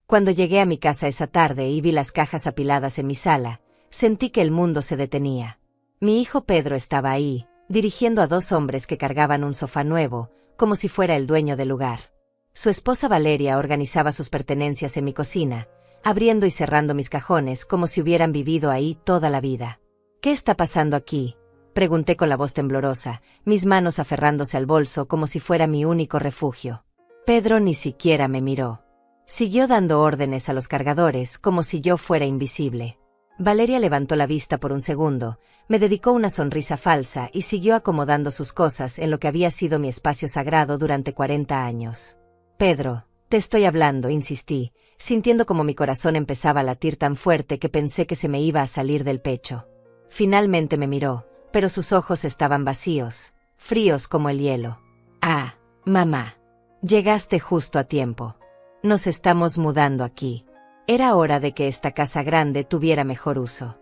Cuando llegué a mi casa esa tarde y vi las cajas apiladas en mi sala, sentí que el mundo se detenía. Mi hijo Pedro estaba ahí, dirigiendo a 2 hombres que cargaban un sofá nuevo, como si fuera el dueño del lugar. Su esposa Valeria organizaba sus pertenencias en mi cocina, abriendo y cerrando mis cajones como si hubieran vivido ahí toda la vida. ¿Qué está pasando aquí?, pregunté con la voz temblorosa, mis manos aferrándose al bolso como si fuera mi único refugio. Pedro ni siquiera me miró. Siguió dando órdenes a los cargadores como si yo fuera invisible. Valeria levantó la vista por un segundo, me dedicó una sonrisa falsa y siguió acomodando sus cosas en lo que había sido mi espacio sagrado durante 40 años. Pedro, te estoy hablando, insistí, sintiendo como mi corazón empezaba a latir tan fuerte que pensé que se me iba a salir del pecho. Finalmente me miró, pero sus ojos estaban vacíos, fríos como el hielo. Ah, mamá. Llegaste justo a tiempo. Nos estamos mudando aquí. Era hora de que esta casa grande tuviera mejor uso.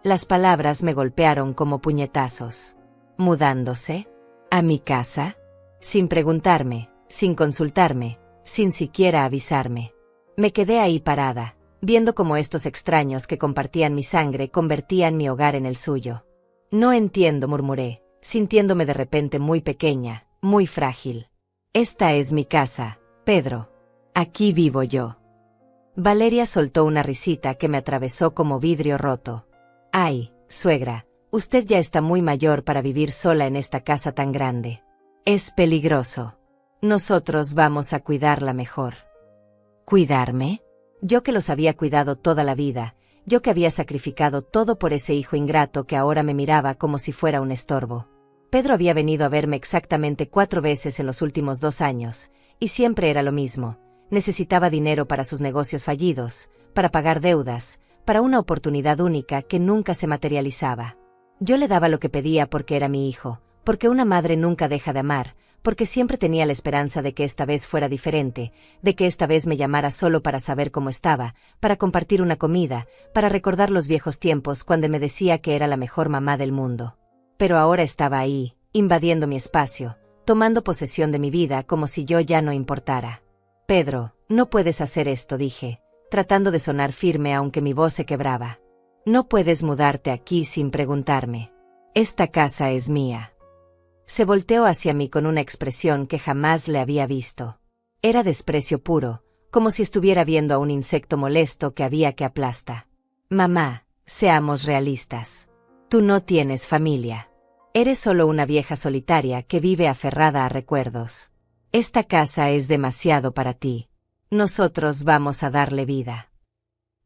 Las palabras me golpearon como puñetazos. ¿Mudándose? ¿A mi casa? Sin preguntarme, sin consultarme, sin siquiera avisarme. Me quedé ahí parada, viendo cómo estos extraños que compartían mi sangre convertían mi hogar en el suyo. No entiendo, murmuré, sintiéndome de repente muy pequeña, muy frágil. Esta es mi casa, Pedro. Aquí vivo yo. Valeria soltó una risita que me atravesó como vidrio roto. Ay, suegra, usted ya está muy mayor para vivir sola en esta casa tan grande. Es peligroso. Nosotros vamos a cuidarla mejor. ¿Cuidarme? Yo que los había cuidado toda la vida, yo que había sacrificado todo por ese hijo ingrato que ahora me miraba como si fuera un estorbo. Pedro había venido a verme exactamente 4 veces en los últimos 2 años, y siempre era lo mismo. Necesitaba dinero para sus negocios fallidos, para pagar deudas, para una oportunidad única que nunca se materializaba. Yo le daba lo que pedía porque era mi hijo, porque una madre nunca deja de amar, porque siempre tenía la esperanza de que esta vez fuera diferente, de que esta vez me llamara solo para saber cómo estaba, para compartir una comida, para recordar los viejos tiempos cuando me decía que era la mejor mamá del mundo. Pero ahora estaba ahí, invadiendo mi espacio, tomando posesión de mi vida como si yo ya no importara. Pedro, no puedes hacer esto, dije, tratando de sonar firme aunque mi voz se quebraba. No puedes mudarte aquí sin preguntarme. Esta casa es mía. Se volteó hacia mí con una expresión que jamás le había visto. Era desprecio puro, como si estuviera viendo a un insecto molesto que había que aplasta. Mamá, seamos realistas. Tú no tienes familia. Eres solo una vieja solitaria que vive aferrada a recuerdos. Esta casa es demasiado para ti. Nosotros vamos a darle vida.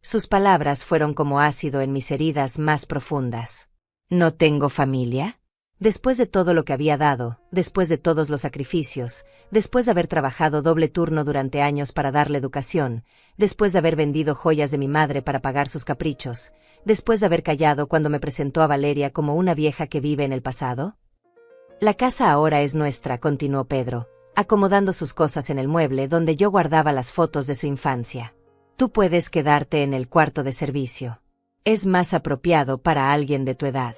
Sus palabras fueron como ácido en mis heridas más profundas. ¿No tengo familia? Después de todo lo que había dado, después de todos los sacrificios, después de haber trabajado doble turno durante años para darle educación, después de haber vendido joyas de mi madre para pagar sus caprichos, después de haber callado cuando me presentó a Valeria como una vieja que vive en el pasado. La casa ahora es nuestra, continuó Pedro, acomodando sus cosas en el mueble donde yo guardaba las fotos de su infancia. Tú puedes quedarte en el cuarto de servicio. Es más apropiado para alguien de tu edad.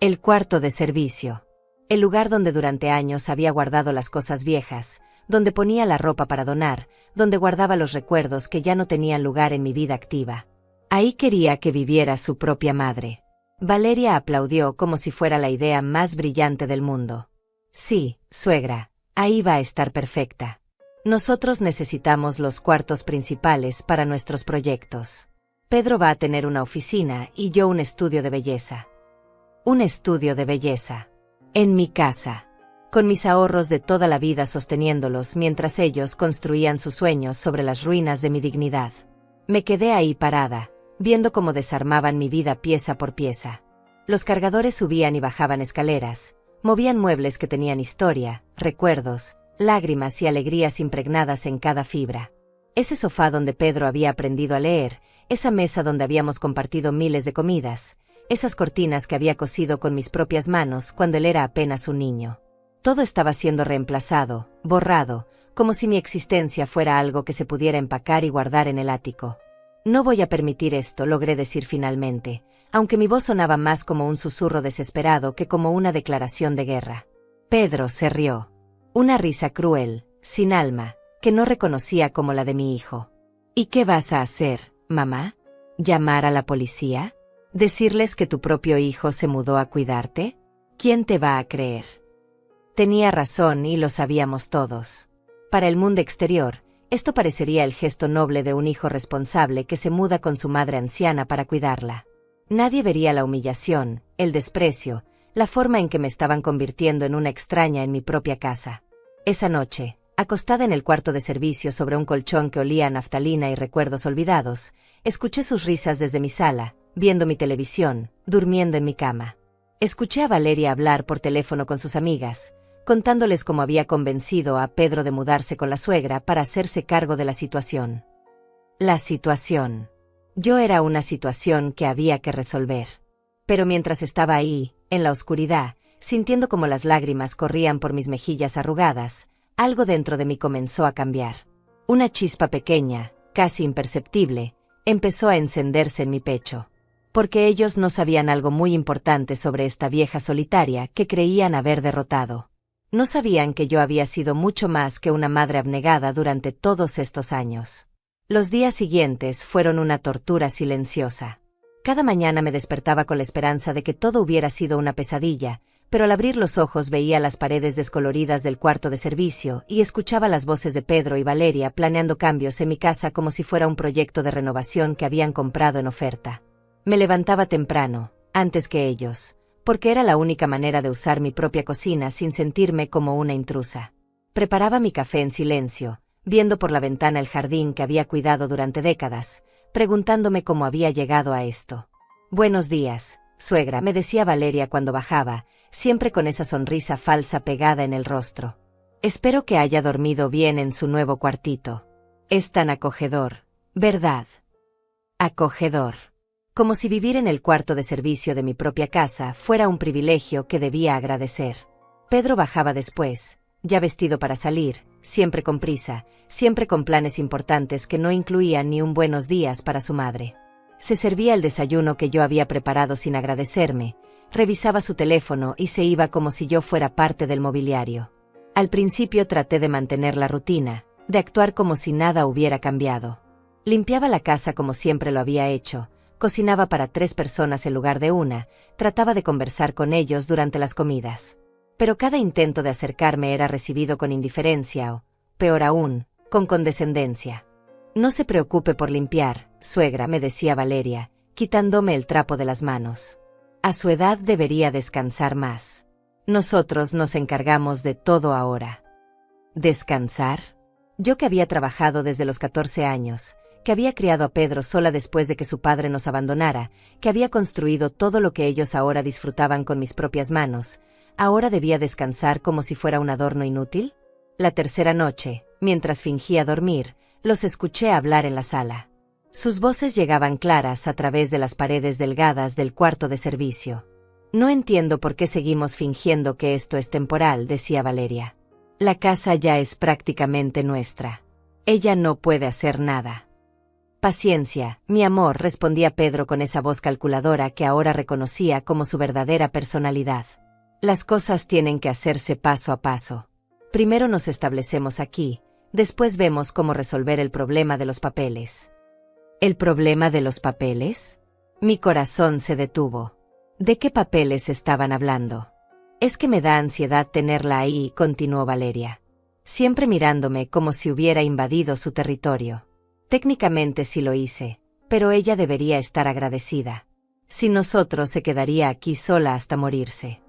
El cuarto de servicio. El lugar donde durante años había guardado las cosas viejas, donde ponía la ropa para donar, donde guardaba los recuerdos que ya no tenían lugar en mi vida activa. Ahí quería que viviera su propia madre. Valeria aplaudió como si fuera la idea más brillante del mundo. Sí, suegra, ahí va a estar perfecta. Nosotros necesitamos los cuartos principales para nuestros proyectos. Pedro va a tener una oficina y yo un estudio de belleza. Un estudio de belleza. En mi casa. Con mis ahorros de toda la vida sosteniéndolos mientras ellos construían sus sueños sobre las ruinas de mi dignidad. Me quedé ahí parada, viendo cómo desarmaban mi vida pieza por pieza. Los cargadores subían y bajaban escaleras, movían muebles que tenían historia, recuerdos, lágrimas y alegrías impregnadas en cada fibra. Ese sofá donde Pedro había aprendido a leer, esa mesa donde habíamos compartido miles de comidas, esas cortinas que había cosido con mis propias manos cuando él era apenas un niño. Todo estaba siendo reemplazado, borrado, como si mi existencia fuera algo que se pudiera empacar y guardar en el ático. No voy a permitir esto, logré decir finalmente, aunque mi voz sonaba más como un susurro desesperado que como una declaración de guerra. Pedro se rió. Una risa cruel, sin alma, que no reconocía como la de mi hijo. ¿Y qué vas a hacer, mamá? ¿Llamar a la policía? ¿Decirles que tu propio hijo se mudó a cuidarte? ¿Quién te va a creer? Tenía razón y lo sabíamos todos. Para el mundo exterior, esto parecería el gesto noble de un hijo responsable que se muda con su madre anciana para cuidarla. Nadie vería la humillación, el desprecio, la forma en que me estaban convirtiendo en una extraña en mi propia casa. Esa noche, acostada en el cuarto de servicio sobre un colchón que olía a naftalina y recuerdos olvidados, escuché sus risas desde mi sala, viendo mi televisión, durmiendo en mi cama. Escuché a Valeria hablar por teléfono con sus amigas, contándoles cómo había convencido a Pedro de mudarse con la suegra para hacerse cargo de la situación. La situación. Yo era una situación que había que resolver. Pero mientras estaba ahí, en la oscuridad, sintiendo como las lágrimas corrían por mis mejillas arrugadas, algo dentro de mí comenzó a cambiar. Una chispa pequeña, casi imperceptible, empezó a encenderse en mi pecho. Porque ellos no sabían algo muy importante sobre esta vieja solitaria que creían haber derrotado. No sabían que yo había sido mucho más que una madre abnegada durante todos estos años. Los días siguientes fueron una tortura silenciosa. Cada mañana me despertaba con la esperanza de que todo hubiera sido una pesadilla, pero al abrir los ojos veía las paredes descoloridas del cuarto de servicio y escuchaba las voces de Pedro y Valeria planeando cambios en mi casa como si fuera un proyecto de renovación que habían comprado en oferta. Me levantaba temprano, antes que ellos, porque era la única manera de usar mi propia cocina sin sentirme como una intrusa. Preparaba mi café en silencio, viendo por la ventana el jardín que había cuidado durante décadas, preguntándome cómo había llegado a esto. «Buenos días, suegra», me decía Valeria cuando bajaba, siempre con esa sonrisa falsa pegada en el rostro. «Espero que haya dormido bien en su nuevo cuartito. Es tan acogedor, ¿verdad?» Acogedor. Como si vivir en el cuarto de servicio de mi propia casa fuera un privilegio que debía agradecer. Pedro bajaba después, ya vestido para salir, siempre con prisa, siempre con planes importantes que no incluían ni un buenos días para su madre. Se servía el desayuno que yo había preparado sin agradecerme, revisaba su teléfono y se iba como si yo fuera parte del mobiliario. Al principio traté de mantener la rutina, de actuar como si nada hubiera cambiado. Limpiaba la casa como siempre lo había hecho, cocinaba para 3 personas en lugar de una, trataba de conversar con ellos durante las comidas. Pero cada intento de acercarme era recibido con indiferencia o, peor aún, con condescendencia. «No se preocupe por limpiar, suegra», me decía Valeria, quitándome el trapo de las manos. «A su edad debería descansar más. Nosotros nos encargamos de todo ahora». ¿Descansar? Yo que había trabajado desde los 14 años, que había criado a Pedro sola después de que su padre nos abandonara, que había construido todo lo que ellos ahora disfrutaban con mis propias manos, ¿ahora debía descansar como si fuera un adorno inútil? La tercera noche, mientras fingía dormir, los escuché hablar en la sala. Sus voces llegaban claras a través de las paredes delgadas del cuarto de servicio. «No entiendo por qué seguimos fingiendo que esto es temporal», decía Valeria. «La casa ya es prácticamente nuestra. Ella no puede hacer nada». «Paciencia, mi amor», respondía Pedro con esa voz calculadora que ahora reconocía como su verdadera personalidad. «Las cosas tienen que hacerse paso a paso. Primero nos establecemos aquí, después vemos cómo resolver el problema de los papeles». ¿El problema de los papeles? Mi corazón se detuvo. ¿De qué papeles estaban hablando? «Es que me da ansiedad tenerla ahí», continuó Valeria. «Siempre mirándome como si hubiera invadido su territorio. Técnicamente sí lo hice, pero ella debería estar agradecida. Sin nosotros se quedaría aquí sola hasta morirse».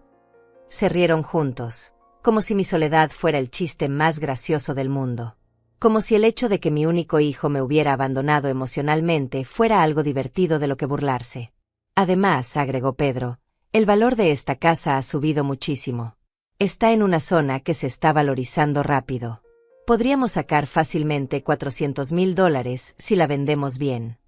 Se rieron juntos, como si mi soledad fuera el chiste más gracioso del mundo. Como si el hecho de que mi único hijo me hubiera abandonado emocionalmente fuera algo divertido de lo que burlarse. «Además», agregó Pedro, «el valor de esta casa ha subido muchísimo. Está en una zona que se está valorizando rápido. Podríamos sacar fácilmente $400,000 si la vendemos bien».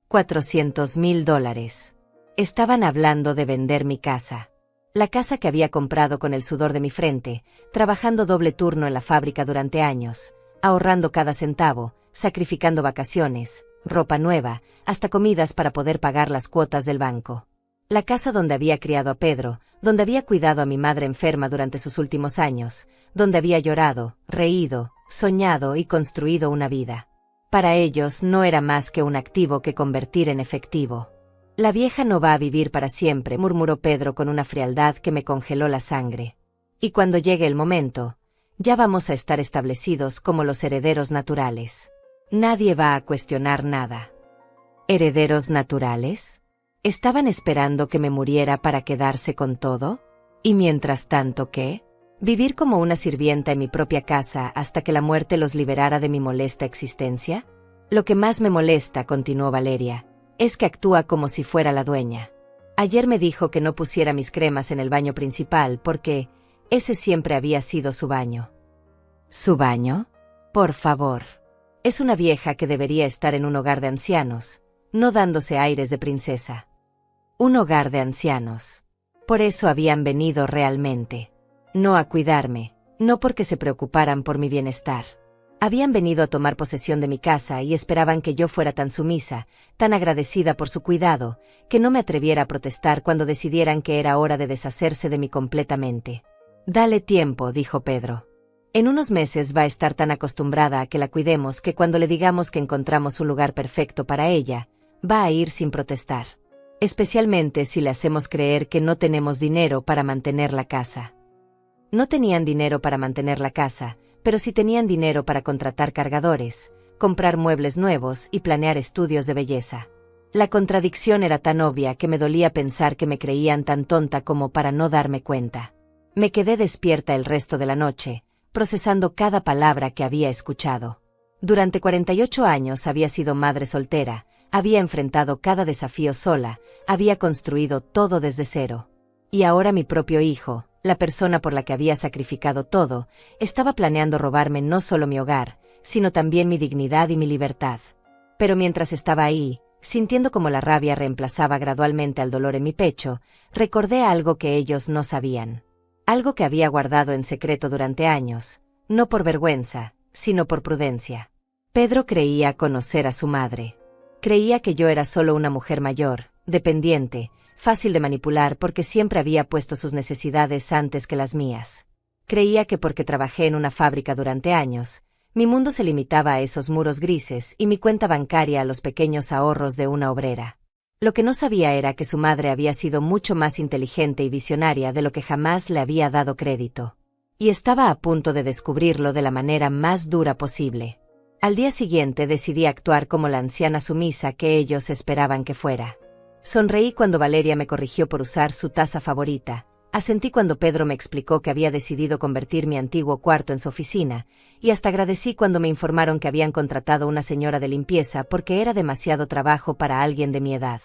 $400,000. Estaban hablando de vender mi casa. La casa que había comprado con el sudor de mi frente, trabajando doble turno en la fábrica durante años, ahorrando cada centavo, sacrificando vacaciones, ropa nueva, hasta comidas para poder pagar las cuotas del banco. La casa donde había criado a Pedro, donde había cuidado a mi madre enferma durante sus últimos años, donde había llorado, reído, soñado y construido una vida. Para ellos no era más que un activo que convertir en efectivo. La vieja no va a vivir para siempre, murmuró Pedro con una frialdad que me congeló la sangre. Y cuando llegue el momento, ya vamos a estar establecidos como los herederos naturales. Nadie va a cuestionar nada. ¿Herederos naturales? ¿Estaban esperando que me muriera para quedarse con todo? ¿Y mientras tanto qué? ¿Vivir como una sirvienta en mi propia casa hasta que la muerte los liberara de mi molesta existencia? Lo que más me molesta, continuó Valeria, es que actúa como si fuera la dueña. Ayer me dijo que no pusiera mis cremas en el baño principal porque ese siempre había sido su baño. ¿Su baño? Por favor. Es una vieja que debería estar en un hogar de ancianos, no dándose aires de princesa. Un hogar de ancianos. Por eso habían venido realmente. No a cuidarme, no porque se preocuparan por mi bienestar. Habían venido a tomar posesión de mi casa y esperaban que yo fuera tan sumisa, tan agradecida por su cuidado, que no me atreviera a protestar cuando decidieran que era hora de deshacerse de mí completamente. Dale tiempo, dijo Pedro. En unos meses va a estar tan acostumbrada a que la cuidemos que cuando le digamos que encontramos un lugar perfecto para ella, va a ir sin protestar. Especialmente si le hacemos creer que no tenemos dinero para mantener la casa. No tenían dinero para mantener la casa, pero sí tenían dinero para contratar cargadores, comprar muebles nuevos y planear estudios de belleza. La contradicción era tan obvia que me dolía pensar que me creían tan tonta como para no darme cuenta. Me quedé despierta el resto de la noche, procesando cada palabra que había escuchado. Durante 48 años había sido madre soltera, había enfrentado cada desafío sola, había construido todo desde cero. Y ahora mi propio hijo, la persona por la que había sacrificado todo, estaba planeando robarme no solo mi hogar, sino también mi dignidad y mi libertad. Pero mientras estaba ahí, sintiendo como la rabia reemplazaba gradualmente al dolor en mi pecho, recordé algo que ellos no sabían. Algo que había guardado en secreto durante años, no por vergüenza, sino por prudencia. Pedro creía conocer a su madre. Creía que yo era solo una mujer mayor, dependiente, fácil de manipular porque siempre había puesto sus necesidades antes que las mías. Creía que porque trabajé en una fábrica durante años, mi mundo se limitaba a esos muros grises y mi cuenta bancaria a los pequeños ahorros de una obrera. Lo que no sabía era que su madre había sido mucho más inteligente y visionaria de lo que jamás le había dado crédito. Y estaba a punto de descubrirlo de la manera más dura posible. Al día siguiente decidí actuar como la anciana sumisa que ellos esperaban que fuera. Sonreí cuando Valeria me corrigió por usar su taza favorita, asentí cuando Pedro me explicó que había decidido convertir mi antiguo cuarto en su oficina, y hasta agradecí cuando me informaron que habían contratado una señora de limpieza porque era demasiado trabajo para alguien de mi edad.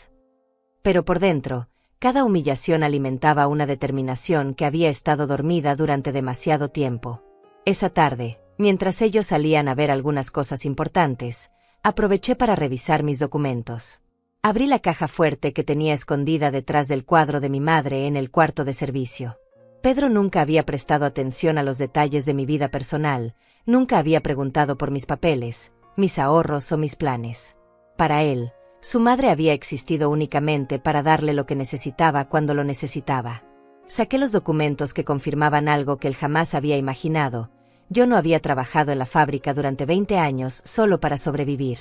Pero por dentro, cada humillación alimentaba una determinación que había estado dormida durante demasiado tiempo. Esa tarde, mientras ellos salían a ver algunas cosas importantes, aproveché para revisar mis documentos. Abrí la caja fuerte que tenía escondida detrás del cuadro de mi madre en el cuarto de servicio. Pedro nunca había prestado atención a los detalles de mi vida personal, nunca había preguntado por mis papeles, mis ahorros o mis planes. Para él, su madre había existido únicamente para darle lo que necesitaba cuando lo necesitaba. Saqué los documentos que confirmaban algo que él jamás había imaginado. Yo no había trabajado en la fábrica durante 20 años solo para sobrevivir.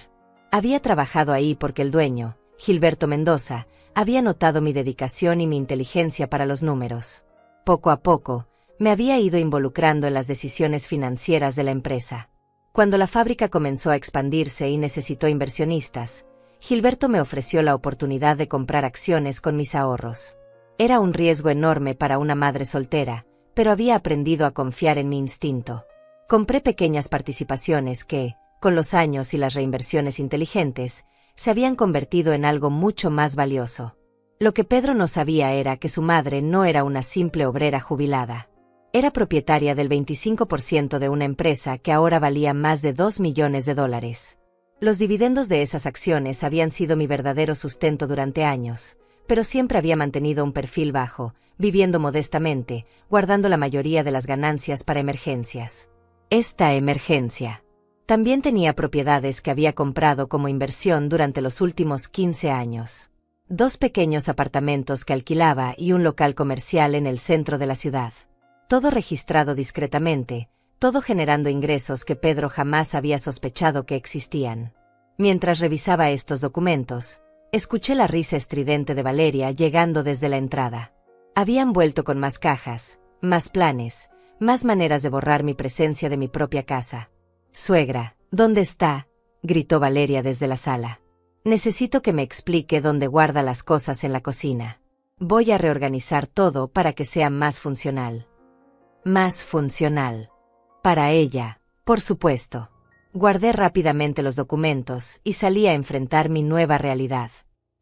Había trabajado ahí porque el dueño, Gilberto Mendoza, había notado mi dedicación y mi inteligencia para los números. Poco a poco, me había ido involucrando en las decisiones financieras de la empresa. Cuando la fábrica comenzó a expandirse y necesitó inversionistas, Gilberto me ofreció la oportunidad de comprar acciones con mis ahorros. Era un riesgo enorme para una madre soltera, pero había aprendido a confiar en mi instinto. Compré pequeñas participaciones que, con los años y las reinversiones inteligentes, se habían convertido en algo mucho más valioso. Lo que Pedro no sabía era que su madre no era una simple obrera jubilada. Era propietaria del 25% de una empresa que ahora valía más de $2 millones. Los dividendos de esas acciones habían sido mi verdadero sustento durante años, pero siempre había mantenido un perfil bajo, viviendo modestamente, guardando la mayoría de las ganancias para emergencias. Esta emergencia. También tenía propiedades que había comprado como inversión durante los últimos 15 años. 2 pequeños apartamentos que alquilaba y un local comercial en el centro de la ciudad. Todo registrado discretamente, todo generando ingresos que Pedro jamás había sospechado que existían. Mientras revisaba estos documentos, escuché la risa estridente de Valeria llegando desde la entrada. Habían vuelto con más cajas, más planes, más maneras de borrar mi presencia de mi propia casa. «Suegra, ¿dónde está?», gritó Valeria desde la sala. «Necesito que me explique dónde guarda las cosas en la cocina. Voy a reorganizar todo para que sea más funcional». Más funcional. Para ella, por supuesto. Guardé rápidamente los documentos y salí a enfrentar mi nueva realidad.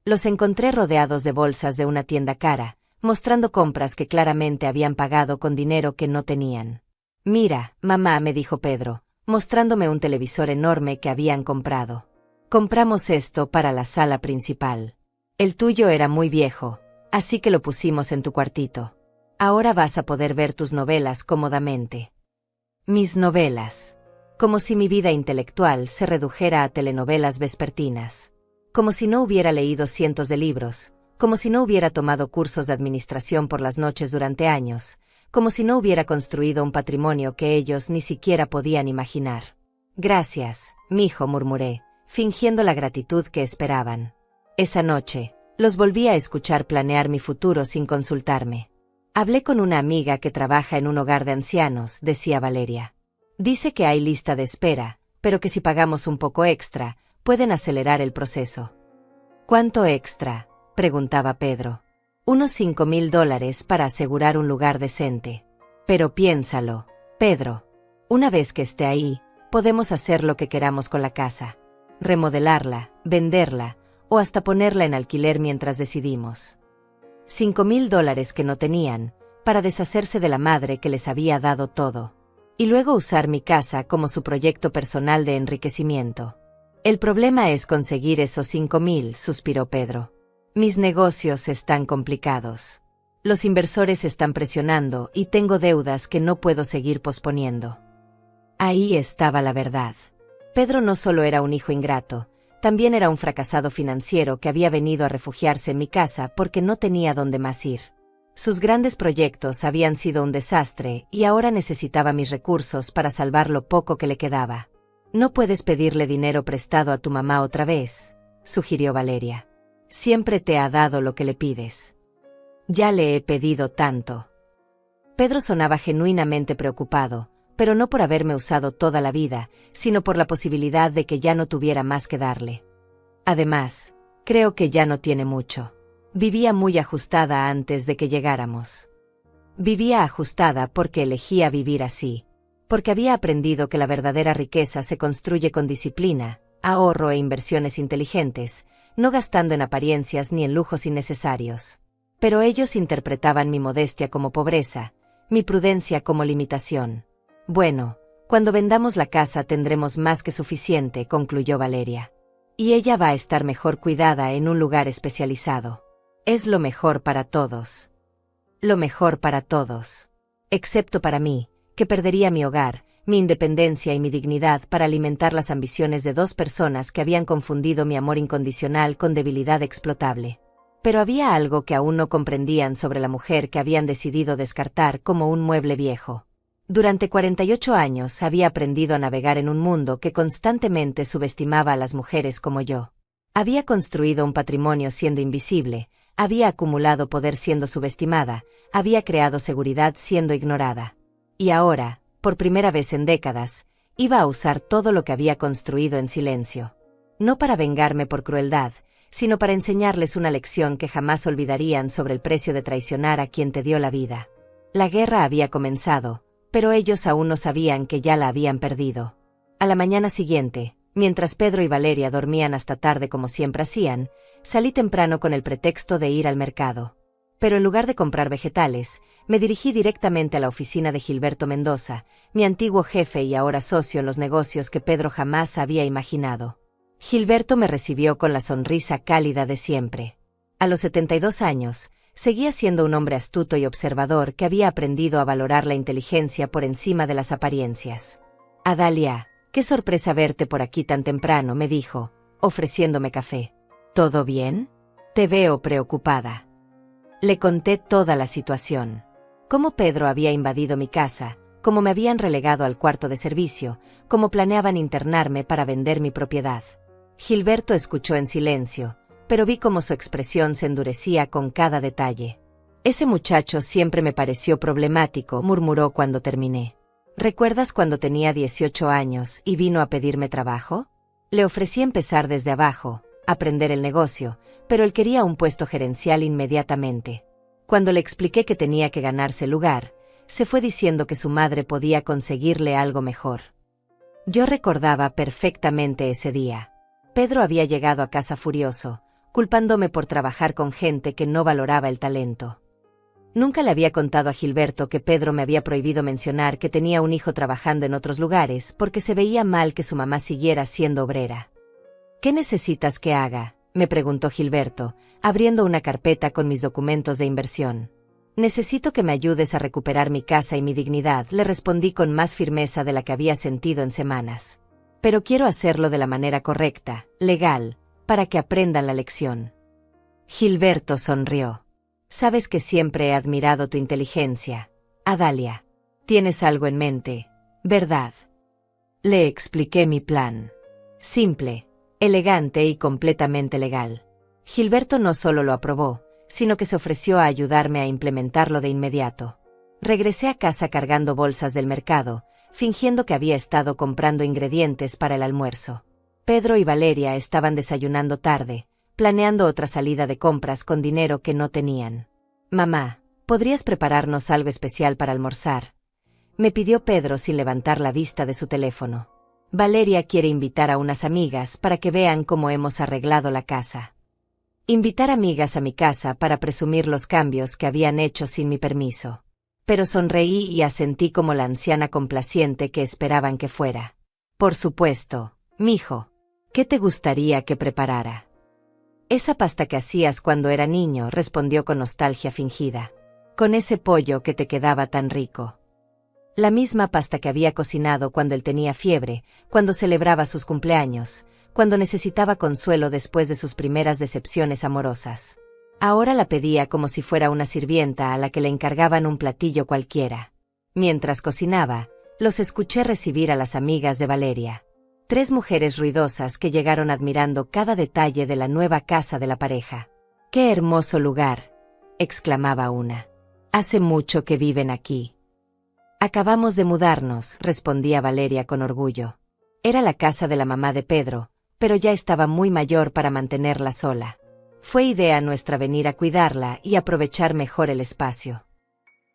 Los encontré rodeados de bolsas de una tienda cara, mostrando compras que claramente habían pagado con dinero que no tenían. «Mira, mamá», me dijo Pedro, mostrándome un televisor enorme que habían comprado. «Compramos esto para la sala principal. El tuyo era muy viejo, así que lo pusimos en tu cuartito. Ahora vas a poder ver tus novelas cómodamente». Mis novelas. Como si mi vida intelectual se redujera a telenovelas vespertinas. Como si no hubiera leído cientos de libros, como si no hubiera tomado cursos de administración por las noches durante años, como si no hubiera construido un patrimonio que ellos ni siquiera podían imaginar. «Gracias, mijo», murmuré, fingiendo la gratitud que esperaban. Esa noche, los volví a escuchar planear mi futuro sin consultarme. «Hablé con una amiga que trabaja en un hogar de ancianos», decía Valeria. «Dice que hay lista de espera, pero que si pagamos un poco extra, pueden acelerar el proceso». «¿Cuánto extra?», preguntaba Pedro. «Unos $5,000 para asegurar un lugar decente. Pero piénsalo, Pedro. Una vez que esté ahí, podemos hacer lo que queramos con la casa. Remodelarla, venderla, o hasta ponerla en alquiler mientras decidimos». $5,000 que no tenían, para deshacerse de la madre que les había dado todo. Y luego usar mi casa como su proyecto personal de enriquecimiento. «El problema es conseguir esos 5,000», suspiró Pedro. «Mis negocios están complicados. Los inversores están presionando y tengo deudas que no puedo seguir posponiendo». Ahí estaba la verdad. Pedro no solo era un hijo ingrato, también era un fracasado financiero que había venido a refugiarse en mi casa porque no tenía dónde más ir. Sus grandes proyectos habían sido un desastre y ahora necesitaba mis recursos para salvar lo poco que le quedaba. «No puedes pedirle dinero prestado a tu mamá otra vez», sugirió Valeria. «Siempre te ha dado lo que le pides». «Ya le he pedido tanto». Pedro sonaba genuinamente preocupado, pero no por haberme usado toda la vida, sino por la posibilidad de que ya no tuviera más que darle. «Además, creo que ya no tiene mucho. Vivía muy ajustada antes de que llegáramos». Vivía ajustada porque elegía vivir así. Porque había aprendido que la verdadera riqueza se construye con disciplina, ahorro e inversiones inteligentes, no gastando en apariencias ni en lujos innecesarios. Pero ellos interpretaban mi modestia como pobreza, mi prudencia como limitación. «Bueno, cuando vendamos la casa tendremos más que suficiente», concluyó Valeria. «Y ella va a estar mejor cuidada en un lugar especializado. Es lo mejor para todos. Lo mejor para todos. Excepto para mí, que perdería mi hogar, mi independencia y mi dignidad para alimentar las ambiciones de dos personas que habían confundido mi amor incondicional con debilidad explotable». Pero había algo que aún no comprendían sobre la mujer que habían decidido descartar como un mueble viejo. Durante 48 años había aprendido a navegar en un mundo que constantemente subestimaba a las mujeres como yo. Había construido un patrimonio siendo invisible, había acumulado poder siendo subestimada, había creado seguridad siendo ignorada. Y ahora, por primera vez en décadas, iba a usar todo lo que había construido en silencio. No para vengarme por crueldad, sino para enseñarles una lección que jamás olvidarían sobre el precio de traicionar a quien te dio la vida. La guerra había comenzado, pero ellos aún no sabían que ya la habían perdido. A la mañana siguiente, mientras Pedro y Valeria dormían hasta tarde como siempre hacían, salí temprano con el pretexto de ir al mercado. Pero en lugar de comprar vegetales, me dirigí directamente a la oficina de Gilberto Mendoza, mi antiguo jefe y ahora socio en los negocios que Pedro jamás había imaginado. Gilberto me recibió con la sonrisa cálida de siempre. A los 72 años, seguía siendo un hombre astuto y observador que había aprendido a valorar la inteligencia por encima de las apariencias. «Adalia, qué sorpresa verte por aquí tan temprano», me dijo, ofreciéndome café. «¿Todo bien? Te veo preocupada». Le conté toda la situación. Cómo Pedro había invadido mi casa, como me habían relegado al cuarto de servicio, como planeaban internarme para vender mi propiedad. Gilberto escuchó en silencio, pero vi cómo su expresión se endurecía con cada detalle. Ese muchacho siempre me pareció problemático, murmuró cuando terminé. ¿Recuerdas cuando tenía 18 años y vino a pedirme trabajo? Le ofrecí empezar desde abajo, aprender el negocio, pero él quería un puesto gerencial inmediatamente. Cuando le expliqué que tenía que ganarse el lugar, se fue diciendo que su madre podía conseguirle algo mejor. Yo recordaba perfectamente ese día. Pedro había llegado a casa furioso, culpándome por trabajar con gente que no valoraba el talento. Nunca le había contado a Gilberto que Pedro me había prohibido mencionar que tenía un hijo trabajando en otros lugares porque se veía mal que su mamá siguiera siendo obrera. ¿Qué necesitas que haga?, me preguntó Gilberto, abriendo una carpeta con mis documentos de inversión. Necesito que me ayudes a recuperar mi casa y mi dignidad, le respondí con más firmeza de la que había sentido en semanas. Pero quiero hacerlo de la manera correcta, legal, para que aprendan la lección. Gilberto sonrió. Sabes que siempre he admirado tu inteligencia, Adalia. Tienes algo en mente, ¿verdad? Le expliqué mi plan. Simple, elegante y completamente legal. Gilberto no solo lo aprobó, sino que se ofreció a ayudarme a implementarlo de inmediato. Regresé a casa cargando bolsas del mercado, fingiendo que había estado comprando ingredientes para el almuerzo. Pedro y Valeria estaban desayunando tarde, planeando otra salida de compras con dinero que no tenían. Mamá, ¿podrías prepararnos algo especial para almorzar?, me pidió Pedro sin levantar la vista de su teléfono. Valeria quiere invitar a unas amigas para que vean cómo hemos arreglado la casa. Invitar amigas a mi casa para presumir los cambios que habían hecho sin mi permiso. Pero sonreí y asentí como la anciana complaciente que esperaban que fuera. Por supuesto, mijo. ¿Qué te gustaría que preparara? Esa pasta que hacías cuando era niño, respondió con nostalgia fingida. Con ese pollo que te quedaba tan rico. La misma pasta que había cocinado cuando él tenía fiebre, cuando celebraba sus cumpleaños, cuando necesitaba consuelo después de sus primeras decepciones amorosas. Ahora la pedía como si fuera una sirvienta a la que le encargaban un platillo cualquiera. Mientras cocinaba, los escuché recibir a las amigas de Valeria. 3 mujeres ruidosas que llegaron admirando cada detalle de la nueva casa de la pareja. ¡Qué hermoso lugar!, exclamaba una. Hace mucho que viven aquí. Acabamos de mudarnos, respondía Valeria con orgullo. Era la casa de la mamá de Pedro, pero ya estaba muy mayor para mantenerla sola. Fue idea nuestra venir a cuidarla y aprovechar mejor el espacio.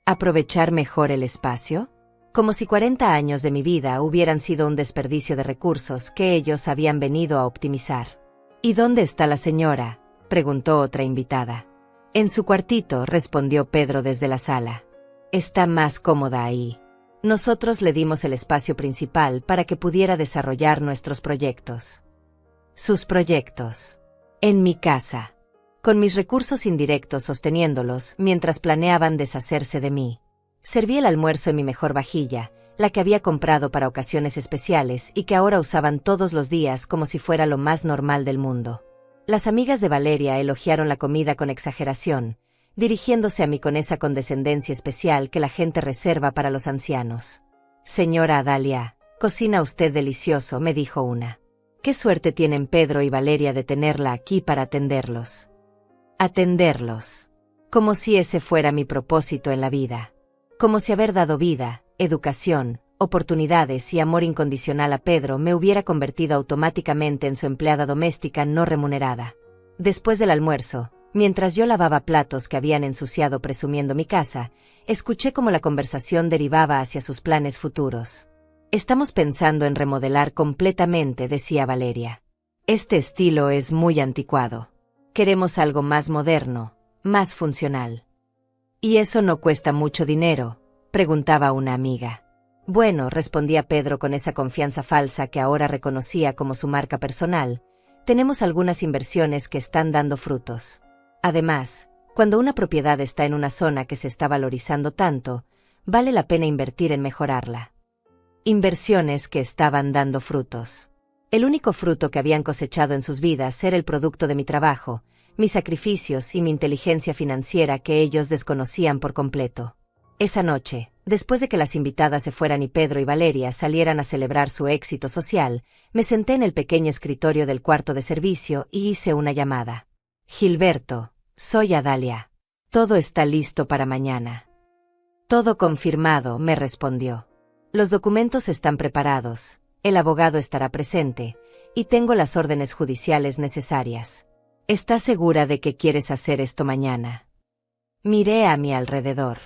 ¿Aprovechar mejor el espacio? Como si 40 años de mi vida hubieran sido un desperdicio de recursos que ellos habían venido a optimizar. ¿Y dónde está la señora?, preguntó otra invitada. En su cuartito, respondió Pedro desde la sala. Está más cómoda ahí. Nosotros le dimos el espacio principal para que pudiera desarrollar nuestros proyectos. Sus proyectos. En mi casa. Con mis recursos indirectos sosteniéndolos mientras planeaban deshacerse de mí. Serví el almuerzo en mi mejor vajilla, la que había comprado para ocasiones especiales y que ahora usaban todos los días como si fuera lo más normal del mundo. Las amigas de Valeria elogiaron la comida con exageración, dirigiéndose a mí con esa condescendencia especial que la gente reserva para los ancianos. Señora Adalia, cocina usted delicioso, me dijo una. Qué suerte tienen Pedro y Valeria de tenerla aquí para atenderlos. Atenderlos. Como si ese fuera mi propósito en la vida. Como si haber dado vida, educación, oportunidades y amor incondicional a Pedro me hubiera convertido automáticamente en su empleada doméstica no remunerada. Después del almuerzo, mientras yo lavaba platos que habían ensuciado presumiendo mi casa, escuché cómo la conversación derivaba hacia sus planes futuros. Estamos pensando en remodelar completamente, decía Valeria. Este estilo es muy anticuado. Queremos algo más moderno, más funcional. ¿Y eso no cuesta mucho dinero?, preguntaba una amiga. Bueno, respondía Pedro con esa confianza falsa que ahora reconocía como su marca personal, tenemos algunas inversiones que están dando frutos. Además, cuando una propiedad está en una zona que se está valorizando tanto, vale la pena invertir en mejorarla. Inversiones que estaban dando frutos. El único fruto que habían cosechado en sus vidas era el producto de mi trabajo, mis sacrificios y mi inteligencia financiera que ellos desconocían por completo. Esa noche, después de que las invitadas se fueran y Pedro y Valeria salieran a celebrar su éxito social, me senté en el pequeño escritorio del cuarto de servicio y hice una llamada. Gilberto, soy Adalia. Todo está listo para mañana. Todo confirmado, me respondió. Los documentos están preparados, el abogado estará presente, y tengo las órdenes judiciales necesarias. ¿Estás segura de que quieres hacer esto mañana? Miré a mi alrededor.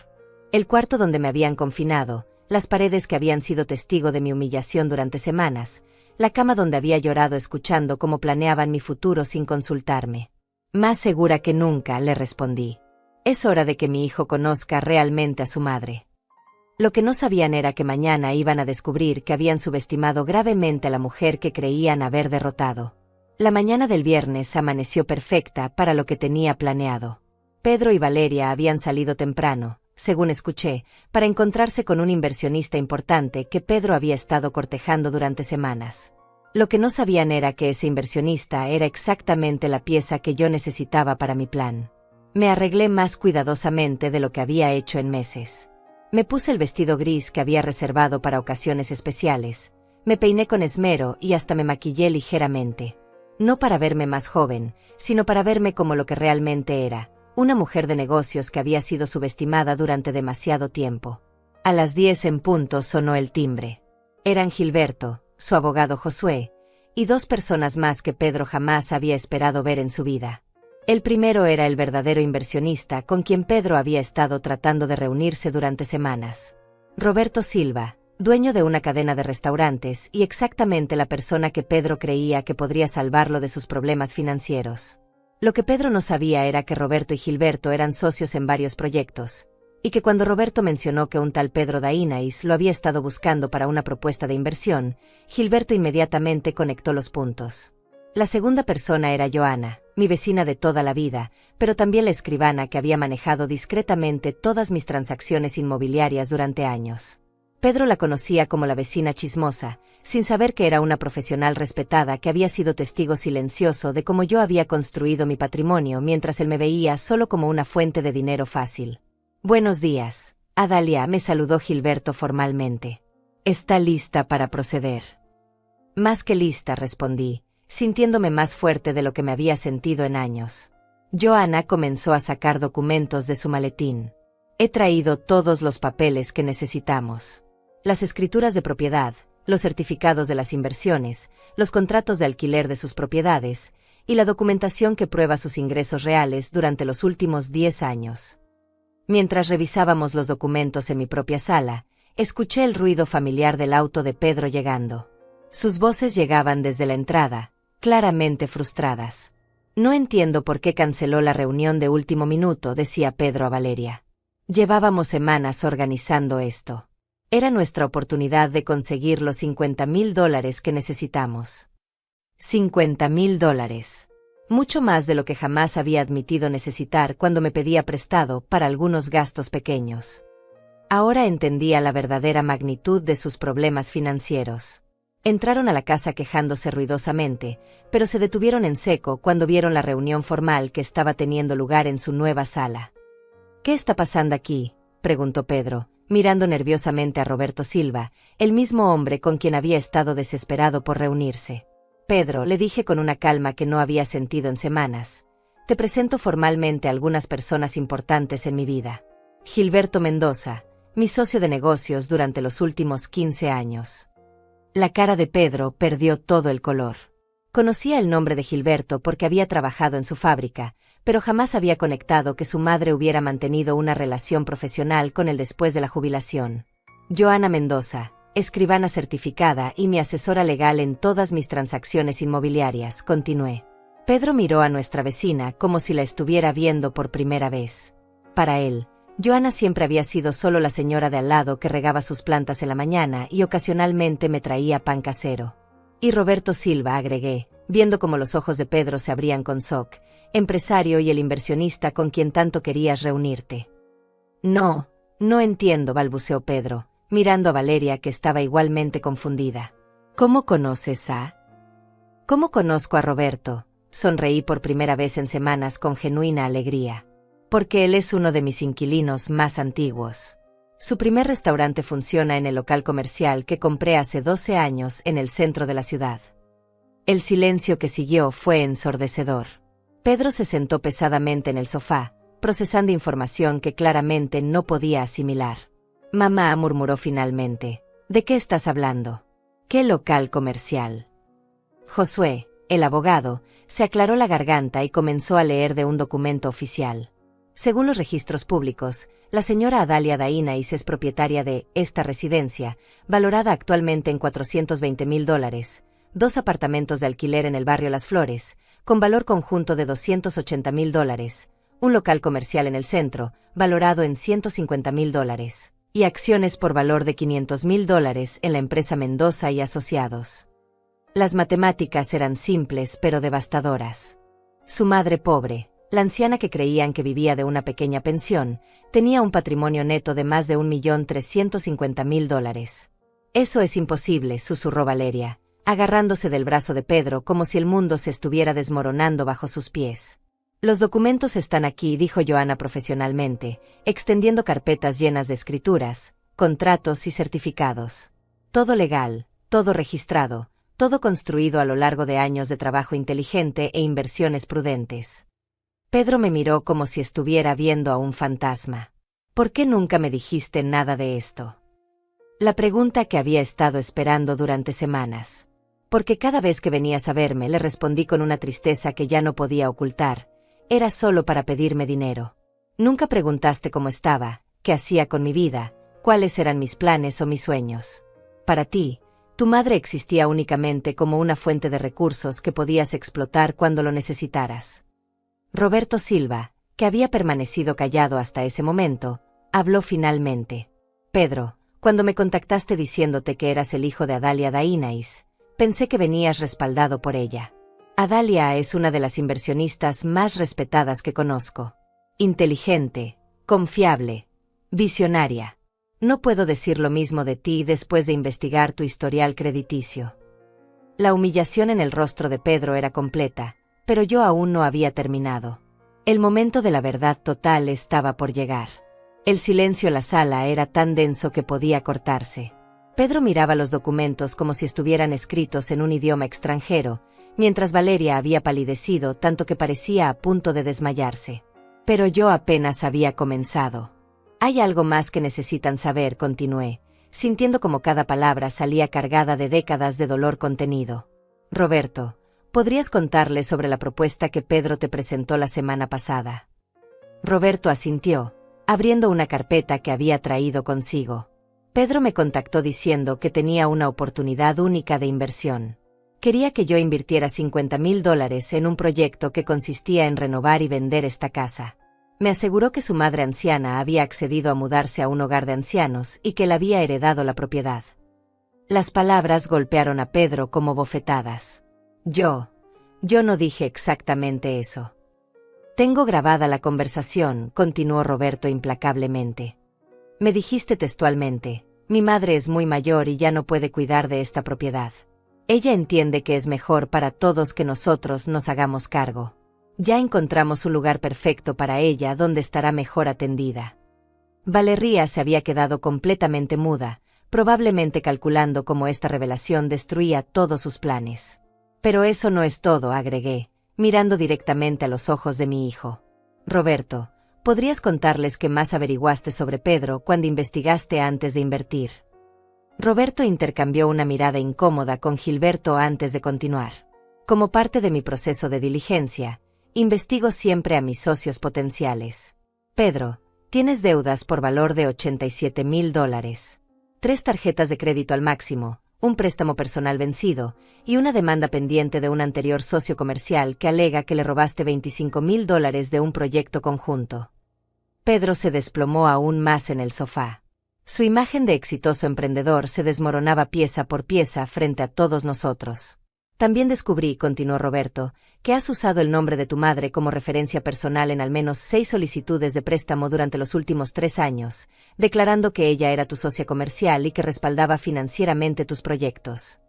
El cuarto donde me habían confinado, las paredes que habían sido testigo de mi humillación durante semanas, la cama donde había llorado escuchando cómo planeaban mi futuro sin consultarme. Más segura que nunca, le respondí. Es hora de que mi hijo conozca realmente a su madre. Lo que no sabían era que mañana iban a descubrir que habían subestimado gravemente a la mujer que creían haber derrotado. La mañana del viernes amaneció perfecta para lo que tenía planeado. Pedro y Valeria habían salido temprano, según escuché, para encontrarse con un inversionista importante que Pedro había estado cortejando durante semanas. Lo que no sabían era que ese inversionista era exactamente la pieza que yo necesitaba para mi plan. Me arreglé más cuidadosamente de lo que había hecho en meses. Me puse el vestido gris que había reservado para ocasiones especiales, me peiné con esmero y hasta me maquillé ligeramente. No para verme más joven, sino para verme como lo que realmente era, una mujer de negocios que había sido subestimada durante demasiado tiempo. A las 10 en punto sonó el timbre. Eran Gilberto, su abogado Josué, y 2 personas más que Pedro jamás había esperado ver en su vida. El primero era el verdadero inversionista con quien Pedro había estado tratando de reunirse durante semanas. Roberto Silva, dueño de una cadena de restaurantes y exactamente la persona que Pedro creía que podría salvarlo de sus problemas financieros. Lo que Pedro no sabía era que Roberto y Gilberto eran socios en varios proyectos, y que cuando Roberto mencionó que un tal Pedro Dainais lo había estado buscando para una propuesta de inversión, Gilberto inmediatamente conectó los puntos. La segunda persona era Joana, mi vecina de toda la vida, pero también la escribana que había manejado discretamente todas mis transacciones inmobiliarias durante años. Pedro la conocía como la vecina chismosa, sin saber que era una profesional respetada que había sido testigo silencioso de cómo yo había construido mi patrimonio mientras él me veía solo como una fuente de dinero fácil. Buenos días, Adalia, me saludó Gilberto formalmente. ¿Está lista para proceder? Más que lista, respondí, sintiéndome más fuerte de lo que me había sentido en años. Joana comenzó a sacar documentos de su maletín. He traído todos los papeles que necesitamos. Las escrituras de propiedad, los certificados de las inversiones, los contratos de alquiler de sus propiedades, y la documentación que prueba sus ingresos reales durante los últimos 10 años. Mientras revisábamos los documentos en mi propia sala, escuché el ruido familiar del auto de Pedro llegando. Sus voces llegaban desde la entrada, claramente frustradas. No entiendo por qué canceló la reunión de último minuto, decía Pedro a Valeria. Llevábamos semanas organizando esto. Era nuestra oportunidad de conseguir los $50,000 que necesitamos. $50,000. Mucho más de lo que jamás había admitido necesitar cuando me pedía prestado para algunos gastos pequeños. Ahora entendía la verdadera magnitud de sus problemas financieros. Entraron a la casa quejándose ruidosamente, pero se detuvieron en seco cuando vieron la reunión formal que estaba teniendo lugar en su nueva sala. ¿Qué está pasando aquí?, preguntó Pedro, mirando nerviosamente a Roberto Silva, el mismo hombre con quien había estado desesperado por reunirse. Pedro, le dije con una calma que no había sentido en semanas, te presento formalmente a algunas personas importantes en mi vida. Gilberto Mendoza, mi socio de negocios durante los últimos 15 años. La cara de Pedro perdió todo el color. Conocía el nombre de Gilberto porque había trabajado en su fábrica, pero jamás había conectado que su madre hubiera mantenido una relación profesional con él después de la jubilación. Joana Mendoza, escribana certificada y mi asesora legal en todas mis transacciones inmobiliarias, continué. Pedro miró a nuestra vecina como si la estuviera viendo por primera vez. Para él, Joana siempre había sido solo la señora de al lado que regaba sus plantas en la mañana y ocasionalmente me traía pan casero. Y Roberto Silva, agregué, viendo cómo los ojos de Pedro se abrían con shock, empresario y el inversionista con quien tanto querías reunirte. No entiendo, balbuceó Pedro, mirando a Valeria que estaba igualmente confundida. ¿Cómo conoces a? ¿Cómo conozco a Roberto? Sonreí por primera vez en semanas con genuina alegría. Porque él es uno de mis inquilinos más antiguos. Su primer restaurante funciona en el local comercial que compré hace 12 años en el centro de la ciudad. El silencio que siguió fue ensordecedor. Pedro se sentó pesadamente en el sofá, procesando información que claramente no podía asimilar. Mamá, murmuró finalmente. ¿De qué estás hablando? ¿Qué local comercial? Josué, el abogado, se aclaró la garganta y comenzó a leer de un documento oficial. Según los registros públicos, la señora Adalia Dainais es propietaria de esta residencia, valorada actualmente en $420,000, 2 apartamentos de alquiler en el barrio Las Flores, con valor conjunto de $280,000, un local comercial en el centro, valorado en $150,000, y acciones por valor de $500,000 en la empresa Mendoza y Asociados. Las matemáticas eran simples pero devastadoras. Su madre pobre, la anciana que creían que vivía de una pequeña pensión, tenía un patrimonio neto de más de $1,350,000. Eso es imposible, susurró Valeria, agarrándose del brazo de Pedro como si el mundo se estuviera desmoronando bajo sus pies. Los documentos están aquí, dijo Joana profesionalmente, extendiendo carpetas llenas de escrituras, contratos y certificados. Todo legal, todo registrado, todo construido a lo largo de años de trabajo inteligente e inversiones prudentes. Pedro me miró como si estuviera viendo a un fantasma. ¿Por qué nunca me dijiste nada de esto? La pregunta que había estado esperando durante semanas. Porque cada vez que venías a verme le respondí con una tristeza que ya no podía ocultar. Era solo para pedirme dinero. Nunca preguntaste cómo estaba, qué hacía con mi vida, cuáles eran mis planes o mis sueños. Para ti, tu madre existía únicamente como una fuente de recursos que podías explotar cuando lo necesitaras. Roberto Silva, que había permanecido callado hasta ese momento, habló finalmente. Pedro, cuando me contactaste diciéndote que eras el hijo de Adalia Dainais, pensé que venías respaldado por ella. Adalia es una de las inversionistas más respetadas que conozco. Inteligente, confiable, visionaria. No puedo decir lo mismo de ti después de investigar tu historial crediticio. La humillación en el rostro de Pedro era completa, pero yo aún no había terminado. El momento de la verdad total estaba por llegar. El silencio en la sala era tan denso que podía cortarse. Pedro miraba los documentos como si estuvieran escritos en un idioma extranjero, mientras Valeria había palidecido tanto que parecía a punto de desmayarse. Pero yo apenas había comenzado. Hay algo más que necesitan saber, continué, sintiendo como cada palabra salía cargada de décadas de dolor contenido. Roberto, ¿podrías contarles sobre la propuesta que Pedro te presentó la semana pasada? Roberto asintió, abriendo una carpeta que había traído consigo. Pedro me contactó diciendo que tenía una oportunidad única de inversión. Quería que yo invirtiera $50,000 en un proyecto que consistía en renovar y vender esta casa. Me aseguró que su madre anciana había accedido a mudarse a un hogar de ancianos y que él había heredado la propiedad. Las palabras golpearon a Pedro como bofetadas. Yo no dije exactamente eso. Tengo grabada la conversación, continuó Roberto implacablemente. Me dijiste textualmente, mi madre es muy mayor y ya no puede cuidar de esta propiedad. Ella entiende que es mejor para todos que nosotros nos hagamos cargo. Ya encontramos un lugar perfecto para ella donde estará mejor atendida. Valeria se había quedado completamente muda, probablemente calculando cómo esta revelación destruía todos sus planes. Pero eso no es todo, agregué, mirando directamente a los ojos de mi hijo. Roberto, ¿podrías contarles qué más averiguaste sobre Pedro cuando investigaste antes de invertir? Roberto intercambió una mirada incómoda con Gilberto antes de continuar. Como parte de mi proceso de diligencia, investigo siempre a mis socios potenciales. Pedro, tienes deudas por valor de $87,000, 3 tarjetas de crédito al máximo, un préstamo personal vencido, y una demanda pendiente de un anterior socio comercial que alega que le robaste $25,000 de un proyecto conjunto. Pedro se desplomó aún más en el sofá. Su imagen de exitoso emprendedor se desmoronaba pieza por pieza frente a todos nosotros. También descubrí, continuó Roberto, que has usado el nombre de tu madre como referencia personal en al menos 6 solicitudes de préstamo durante los últimos 3 años, declarando que ella era tu socia comercial y que respaldaba financieramente tus proyectos.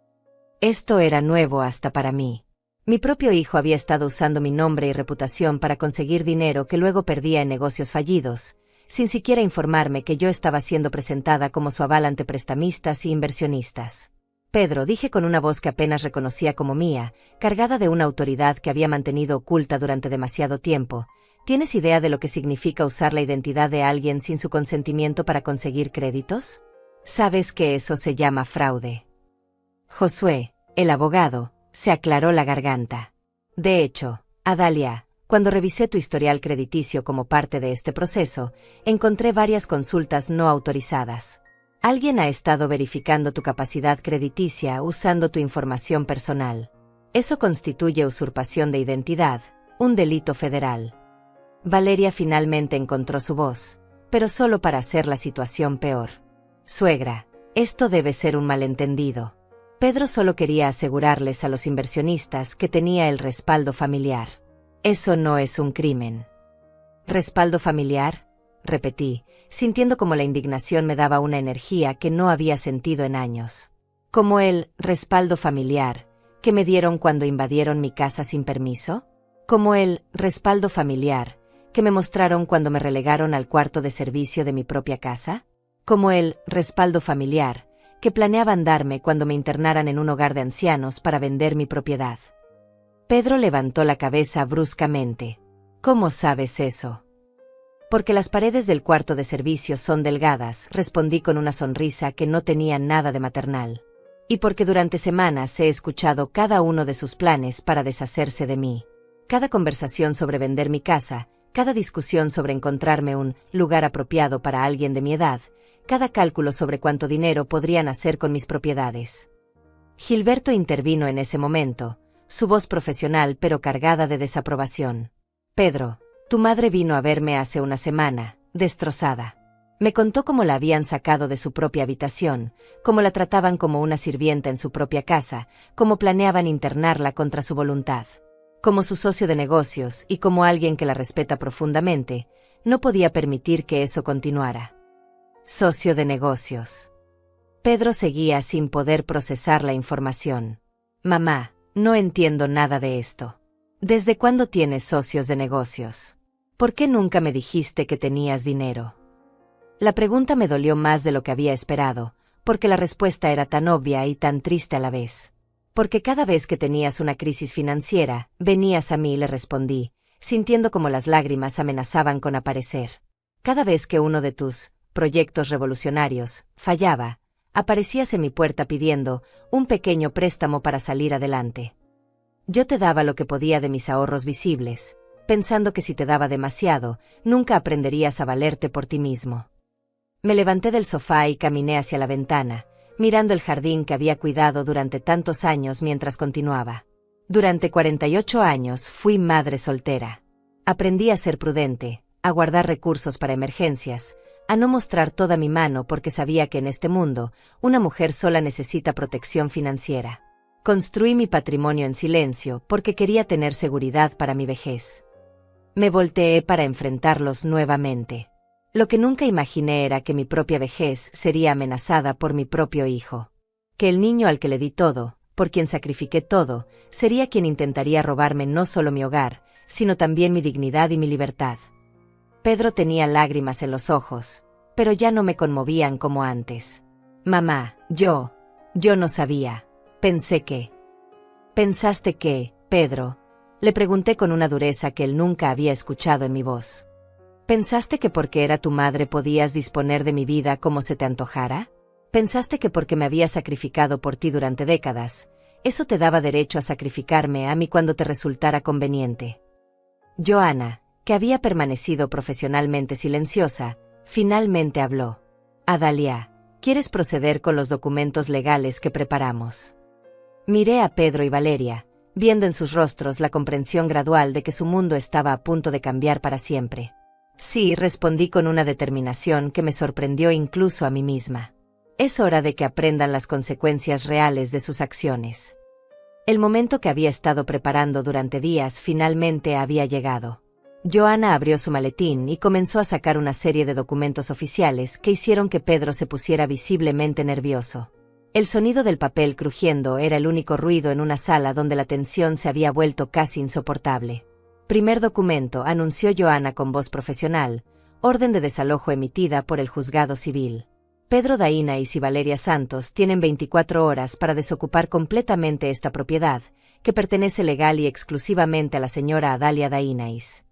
Esto era nuevo hasta para mí. Mi propio hijo había estado usando mi nombre y reputación para conseguir dinero que luego perdía en negocios fallidos, sin siquiera informarme que yo estaba siendo presentada como su aval ante prestamistas y inversionistas. Pedro, dije con una voz que apenas reconocía como mía, cargada de una autoridad que había mantenido oculta durante demasiado tiempo, ¿tienes idea de lo que significa usar la identidad de alguien sin su consentimiento para conseguir créditos? ¿Sabes que eso se llama fraude? Josué, el abogado, se aclaró la garganta. De hecho, Adalia, cuando revisé tu historial crediticio como parte de este proceso, encontré varias consultas no autorizadas. Alguien ha estado verificando tu capacidad crediticia usando tu información personal. Eso constituye usurpación de identidad, un delito federal. Valeria finalmente encontró su voz, pero solo para hacer la situación peor. Suegra, esto debe ser un malentendido. Pedro solo quería asegurarles a los inversionistas que tenía el respaldo familiar. Eso no es un crimen. ¿Respaldo familiar?, repetí, sintiendo como la indignación me daba una energía que no había sentido en años. ¿Como el respaldo familiar que me dieron cuando invadieron mi casa sin permiso? ¿Como el respaldo familiar que me mostraron cuando me relegaron al cuarto de servicio de mi propia casa? ¿Como el respaldo familiar que planeaban darme cuando me internaran en un hogar de ancianos para vender mi propiedad? Pedro levantó la cabeza bruscamente. ¿Cómo sabes eso? Porque las paredes del cuarto de servicio son delgadas, respondí con una sonrisa que no tenía nada de maternal. Y porque durante semanas he escuchado cada uno de sus planes para deshacerse de mí. Cada conversación sobre vender mi casa, cada discusión sobre encontrarme un lugar apropiado para alguien de mi edad, cada cálculo sobre cuánto dinero podrían hacer con mis propiedades. Gilberto intervino en ese momento, su voz profesional pero cargada de desaprobación. Pedro, tu madre vino a verme hace una semana, destrozada. Me contó cómo la habían sacado de su propia habitación, cómo la trataban como una sirvienta en su propia casa, cómo planeaban internarla contra su voluntad. Como su socio de negocios y como alguien que la respeta profundamente, no podía permitir que eso continuara. Socio de negocios. Pedro seguía sin poder procesar la información. Mamá, no entiendo nada de esto. ¿Desde cuándo tienes socios de negocios? ¿Por qué nunca me dijiste que tenías dinero? La pregunta me dolió más de lo que había esperado, porque la respuesta era tan obvia y tan triste a la vez. Porque cada vez que tenías una crisis financiera, venías a mí y le respondí, sintiendo como las lágrimas amenazaban con aparecer. Cada vez que uno de tus proyectos revolucionarios fallaba, aparecías en mi puerta pidiendo un pequeño préstamo para salir adelante. Yo te daba lo que podía de mis ahorros visibles, pensando que si te daba demasiado, nunca aprenderías a valerte por ti mismo. Me levanté del sofá y caminé hacia la ventana, mirando el jardín que había cuidado durante tantos años mientras continuaba. Durante 48 años fui madre soltera. Aprendí a ser prudente, a guardar recursos para emergencias, a no mostrar toda mi mano porque sabía que en este mundo, una mujer sola necesita protección financiera. Construí mi patrimonio en silencio porque quería tener seguridad para mi vejez. Me volteé para enfrentarlos nuevamente. Lo que nunca imaginé era que mi propia vejez sería amenazada por mi propio hijo. Que el niño al que le di todo, por quien sacrifiqué todo, sería quien intentaría robarme no solo mi hogar, sino también mi dignidad y mi libertad. Pedro tenía lágrimas en los ojos, pero ya no me conmovían como antes. Mamá, yo no sabía. Pensé que... ¿Pensaste que, Pedro? Le pregunté con una dureza que él nunca había escuchado en mi voz. ¿Pensaste que porque era tu madre podías disponer de mi vida como se te antojara? ¿Pensaste que porque me había sacrificado por ti durante décadas, eso te daba derecho a sacrificarme a mí cuando te resultara conveniente? Joana, que había permanecido profesionalmente silenciosa, finalmente habló. Adalia, ¿quieres proceder con los documentos legales que preparamos? Miré a Pedro y Valeria, viendo en sus rostros la comprensión gradual de que su mundo estaba a punto de cambiar para siempre. Sí, respondí con una determinación que me sorprendió incluso a mí misma. Es hora de que aprendan las consecuencias reales de sus acciones. El momento que había estado preparando durante días finalmente había llegado. Joana abrió su maletín y comenzó a sacar una serie de documentos oficiales que hicieron que Pedro se pusiera visiblemente nervioso. El sonido del papel crujiendo era el único ruido en una sala donde la tensión se había vuelto casi insoportable. Primer documento, anunció Joana con voz profesional, Orden de desalojo emitida por el juzgado civil. Pedro Dainais y Valeria Santos tienen 24 horas para desocupar completamente esta propiedad, que pertenece legal y exclusivamente a la señora Adalia Dainais.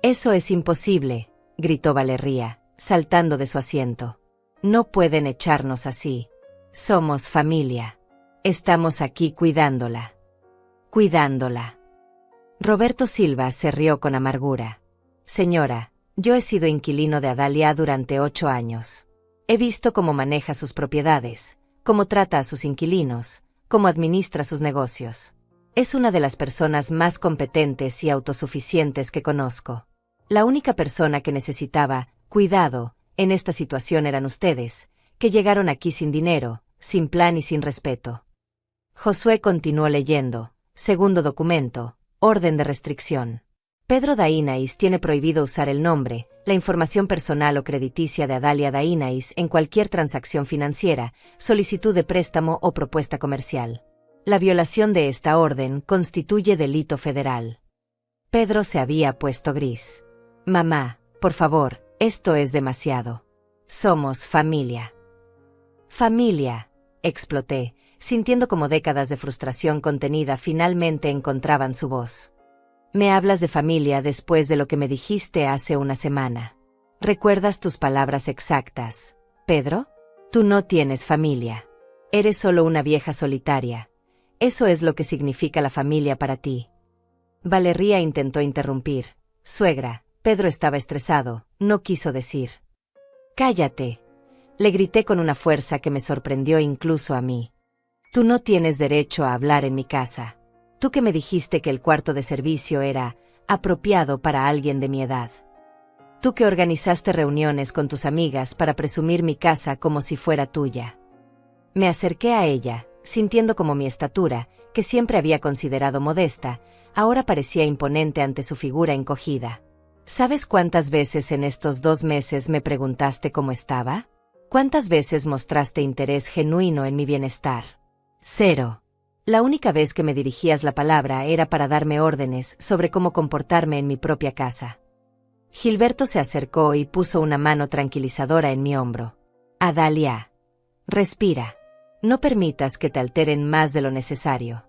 Eso es imposible, gritó Valeria, saltando de su asiento. No pueden echarnos así. Somos familia. Estamos aquí cuidándola. Cuidándola. Roberto Silva se rió con amargura. Señora, yo he sido inquilino de Adalia durante 8 años. He visto cómo maneja sus propiedades, cómo trata a sus inquilinos, cómo administra sus negocios. Es una de las personas más competentes y autosuficientes que conozco. La única persona que necesitaba cuidado en esta situación eran ustedes, que llegaron aquí sin dinero, sin plan y sin respeto. Josué continuó leyendo. Segundo documento, orden de restricción. Pedro Dainais tiene prohibido usar el nombre, la información personal o crediticia de Adalia Dainais en cualquier transacción financiera, solicitud de préstamo o propuesta comercial. La violación de esta orden constituye delito federal. Pedro se había puesto gris. Mamá, por favor, esto es demasiado. Somos familia. Familia, exploté, sintiendo como décadas de frustración contenida finalmente encontraban su voz. Me hablas de familia después de lo que me dijiste hace una semana. ¿Recuerdas tus palabras exactas, Pedro? Tú no tienes familia. Eres solo una vieja solitaria. Eso es lo que significa la familia para ti. Valeria intentó interrumpir. Suegra, Pedro estaba estresado, no quiso decir. Cállate. Le grité con una fuerza que me sorprendió incluso a mí. Tú no tienes derecho a hablar en mi casa. Tú que me dijiste que el cuarto de servicio era apropiado para alguien de mi edad. Tú que organizaste reuniones con tus amigas para presumir mi casa como si fuera tuya. Me acerqué a ella, sintiendo como mi estatura, que siempre había considerado modesta, ahora parecía imponente ante su figura encogida. ¿Sabes cuántas veces en estos 2 meses me preguntaste cómo estaba? ¿Cuántas veces mostraste interés genuino en mi bienestar? 0. La única vez que me dirigías la palabra era para darme órdenes sobre cómo comportarme en mi propia casa. Gilberto se acercó y puso una mano tranquilizadora en mi hombro. Adalia. Respira. No permitas que te alteren más de lo necesario.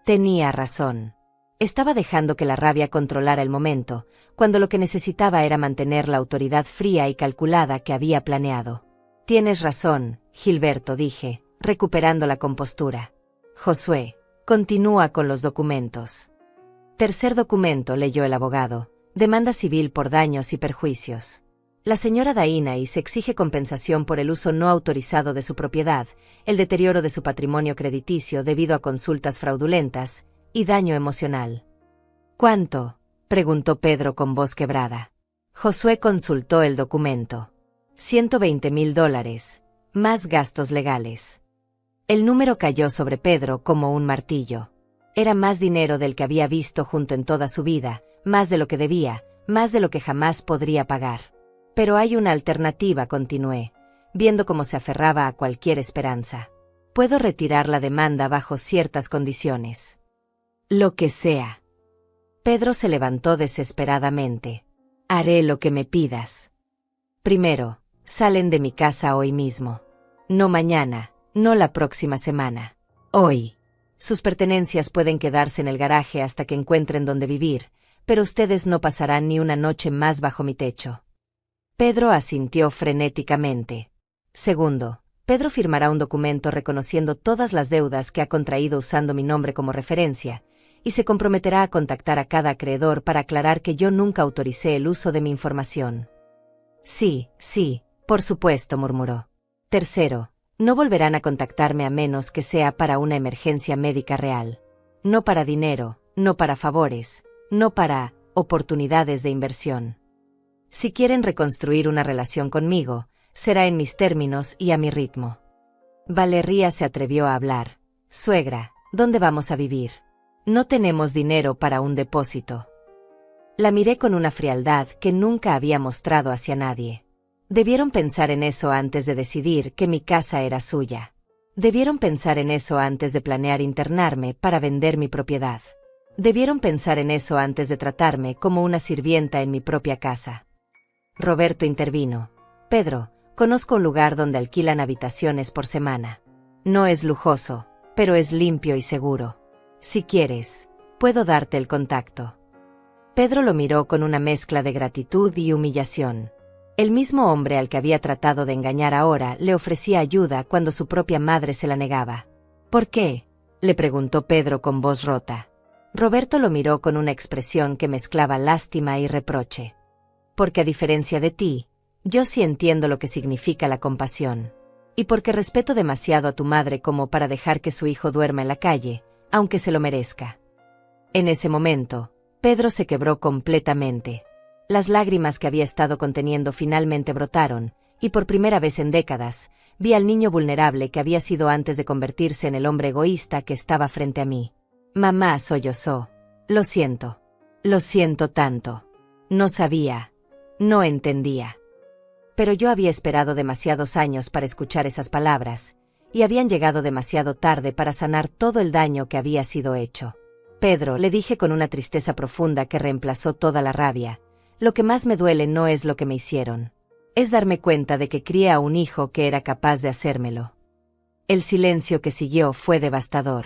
Tenía razón. Estaba dejando que la rabia controlara el momento, cuando lo que necesitaba era mantener la autoridad fría y calculada que había planeado. Tienes razón, Gilberto, dije, recuperando la compostura. Josué, continúa con los documentos. Tercer documento, leyó el abogado. Demanda civil por daños y perjuicios. La señora Dainais exige compensación por el uso no autorizado de su propiedad, el deterioro de su patrimonio crediticio debido a consultas fraudulentas, y daño emocional. ¿Cuánto?, preguntó Pedro con voz quebrada. Josué consultó el documento. $120,000, más gastos legales. El número cayó sobre Pedro como un martillo. Era más dinero del que había visto junto en toda su vida, más de lo que debía, más de lo que jamás podría pagar. Pero hay una alternativa, continué, viendo cómo se aferraba a cualquier esperanza. Puedo retirar la demanda bajo ciertas condiciones. Lo que sea. Pedro se levantó desesperadamente. Haré lo que me pidas. Primero, salen de mi casa hoy mismo. No mañana, no la próxima semana. Hoy. Sus pertenencias pueden quedarse en el garaje hasta que encuentren dónde vivir, pero ustedes no pasarán ni una noche más bajo mi techo. Pedro asintió frenéticamente. Segundo, Pedro firmará un documento reconociendo todas las deudas que ha contraído usando mi nombre como referencia, y se comprometerá a contactar a cada acreedor para aclarar que yo nunca autoricé el uso de mi información. Sí, por supuesto, murmuró. Tercero, no volverán a contactarme a menos que sea para una emergencia médica real. No para dinero, no para favores, no para oportunidades de inversión. Si quieren reconstruir una relación conmigo, será en mis términos y a mi ritmo. Valeria se atrevió a hablar. Suegra, ¿dónde vamos a vivir? No tenemos dinero para un depósito. La miré con una frialdad que nunca había mostrado hacia nadie. Debieron pensar en eso antes de decidir que mi casa era suya. Debieron pensar en eso antes de planear internarme para vender mi propiedad. Debieron pensar en eso antes de tratarme como una sirvienta en mi propia casa. Roberto intervino. Pedro, conozco un lugar donde alquilan habitaciones por semana. No es lujoso, pero es limpio y seguro. Si quieres, puedo darte el contacto. Pedro lo miró con una mezcla de gratitud y humillación. El mismo hombre al que había tratado de engañar ahora le ofrecía ayuda cuando su propia madre se la negaba. ¿Por qué?, le preguntó Pedro con voz rota. Roberto lo miró con una expresión que mezclaba lástima y reproche. Porque a diferencia de ti, yo sí entiendo lo que significa la compasión. Y porque respeto demasiado a tu madre como para dejar que su hijo duerma en la calle, aunque se lo merezca. En ese momento, Pedro se quebró completamente. Las lágrimas que había estado conteniendo finalmente brotaron, y por primera vez en décadas, vi al niño vulnerable que había sido antes de convertirse en el hombre egoísta que estaba frente a mí. Mamá sollozó. Lo siento tanto. No sabía, no entendía. Pero yo había esperado demasiados años para escuchar esas palabras, y habían llegado demasiado tarde para sanar todo el daño que había sido hecho. Pedro, le dije con una tristeza profunda que reemplazó toda la rabia, lo que más me duele no es lo que me hicieron. Es darme cuenta de que crié a un hijo que era capaz de hacérmelo. El silencio que siguió fue devastador.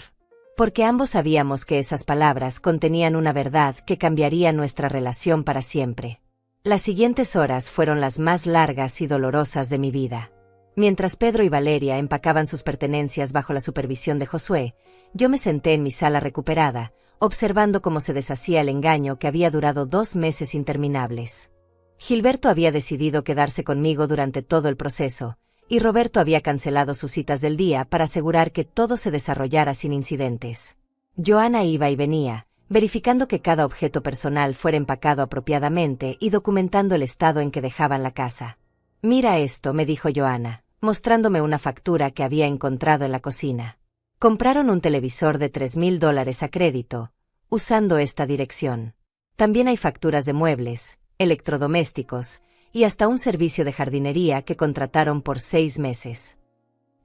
Porque ambos sabíamos que esas palabras contenían una verdad que cambiaría nuestra relación para siempre. Las siguientes horas fueron las más largas y dolorosas de mi vida. Mientras Pedro y Valeria empacaban sus pertenencias bajo la supervisión de Josué, yo me senté en mi sala recuperada, observando cómo se deshacía el engaño que había durado 2 meses interminables. Gilberto había decidido quedarse conmigo durante todo el proceso, y Roberto había cancelado sus citas del día para asegurar que todo se desarrollara sin incidentes. Joana iba y venía, verificando que cada objeto personal fuera empacado apropiadamente y documentando el estado en que dejaban la casa. «Mira esto», me dijo Joana, mostrándome una factura que había encontrado en la cocina. Compraron un televisor de $3,000 a crédito, usando esta dirección. También hay facturas de muebles, electrodomésticos, y hasta un servicio de jardinería que contrataron por 6 meses.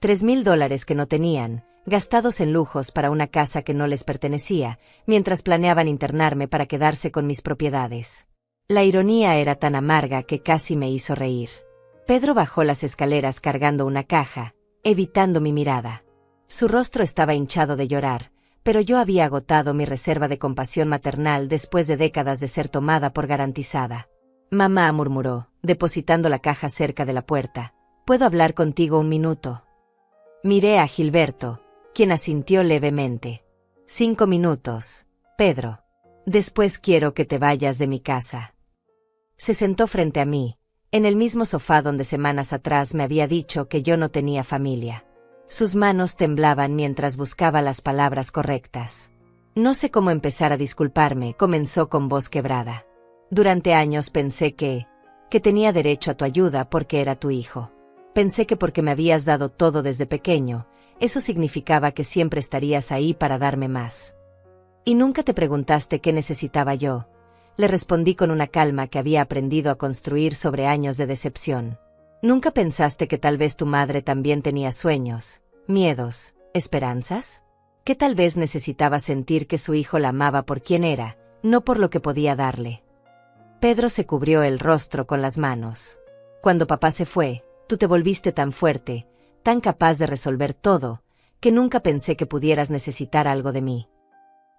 $3,000 que no tenían, gastados en lujos para una casa que no les pertenecía, mientras planeaban internarme para quedarse con mis propiedades. La ironía era tan amarga que casi me hizo reír. Pedro bajó las escaleras cargando una caja, evitando mi mirada. Su rostro estaba hinchado de llorar, pero yo había agotado mi reserva de compasión maternal después de décadas de ser tomada por garantizada. «Mamá», murmuró, depositando la caja cerca de la puerta, «¿puedo hablar contigo un minuto?» Miré a Gilberto, quien asintió levemente. «5 minutos, Pedro. Después quiero que te vayas de mi casa». Se sentó frente a mí, en el mismo sofá donde semanas atrás me había dicho que yo no tenía familia. Sus manos temblaban mientras buscaba las palabras correctas. «No sé cómo empezar a disculparme», comenzó con voz quebrada. «Durante años pensé que tenía derecho a tu ayuda porque era tu hijo. Pensé que porque me habías dado todo desde pequeño, eso significaba que siempre estarías ahí para darme más. Y nunca te preguntaste qué necesitaba yo», le respondí con una calma que había aprendido a construir sobre años de decepción. «¿Nunca pensaste que tal vez tu madre también tenía sueños, miedos, esperanzas? Que tal vez necesitaba sentir que su hijo la amaba por quien era, no por lo que podía darle?» Pedro se cubrió el rostro con las manos. «Cuando papá se fue, tú te volviste tan fuerte, tan capaz de resolver todo, que nunca pensé que pudieras necesitar algo de mí».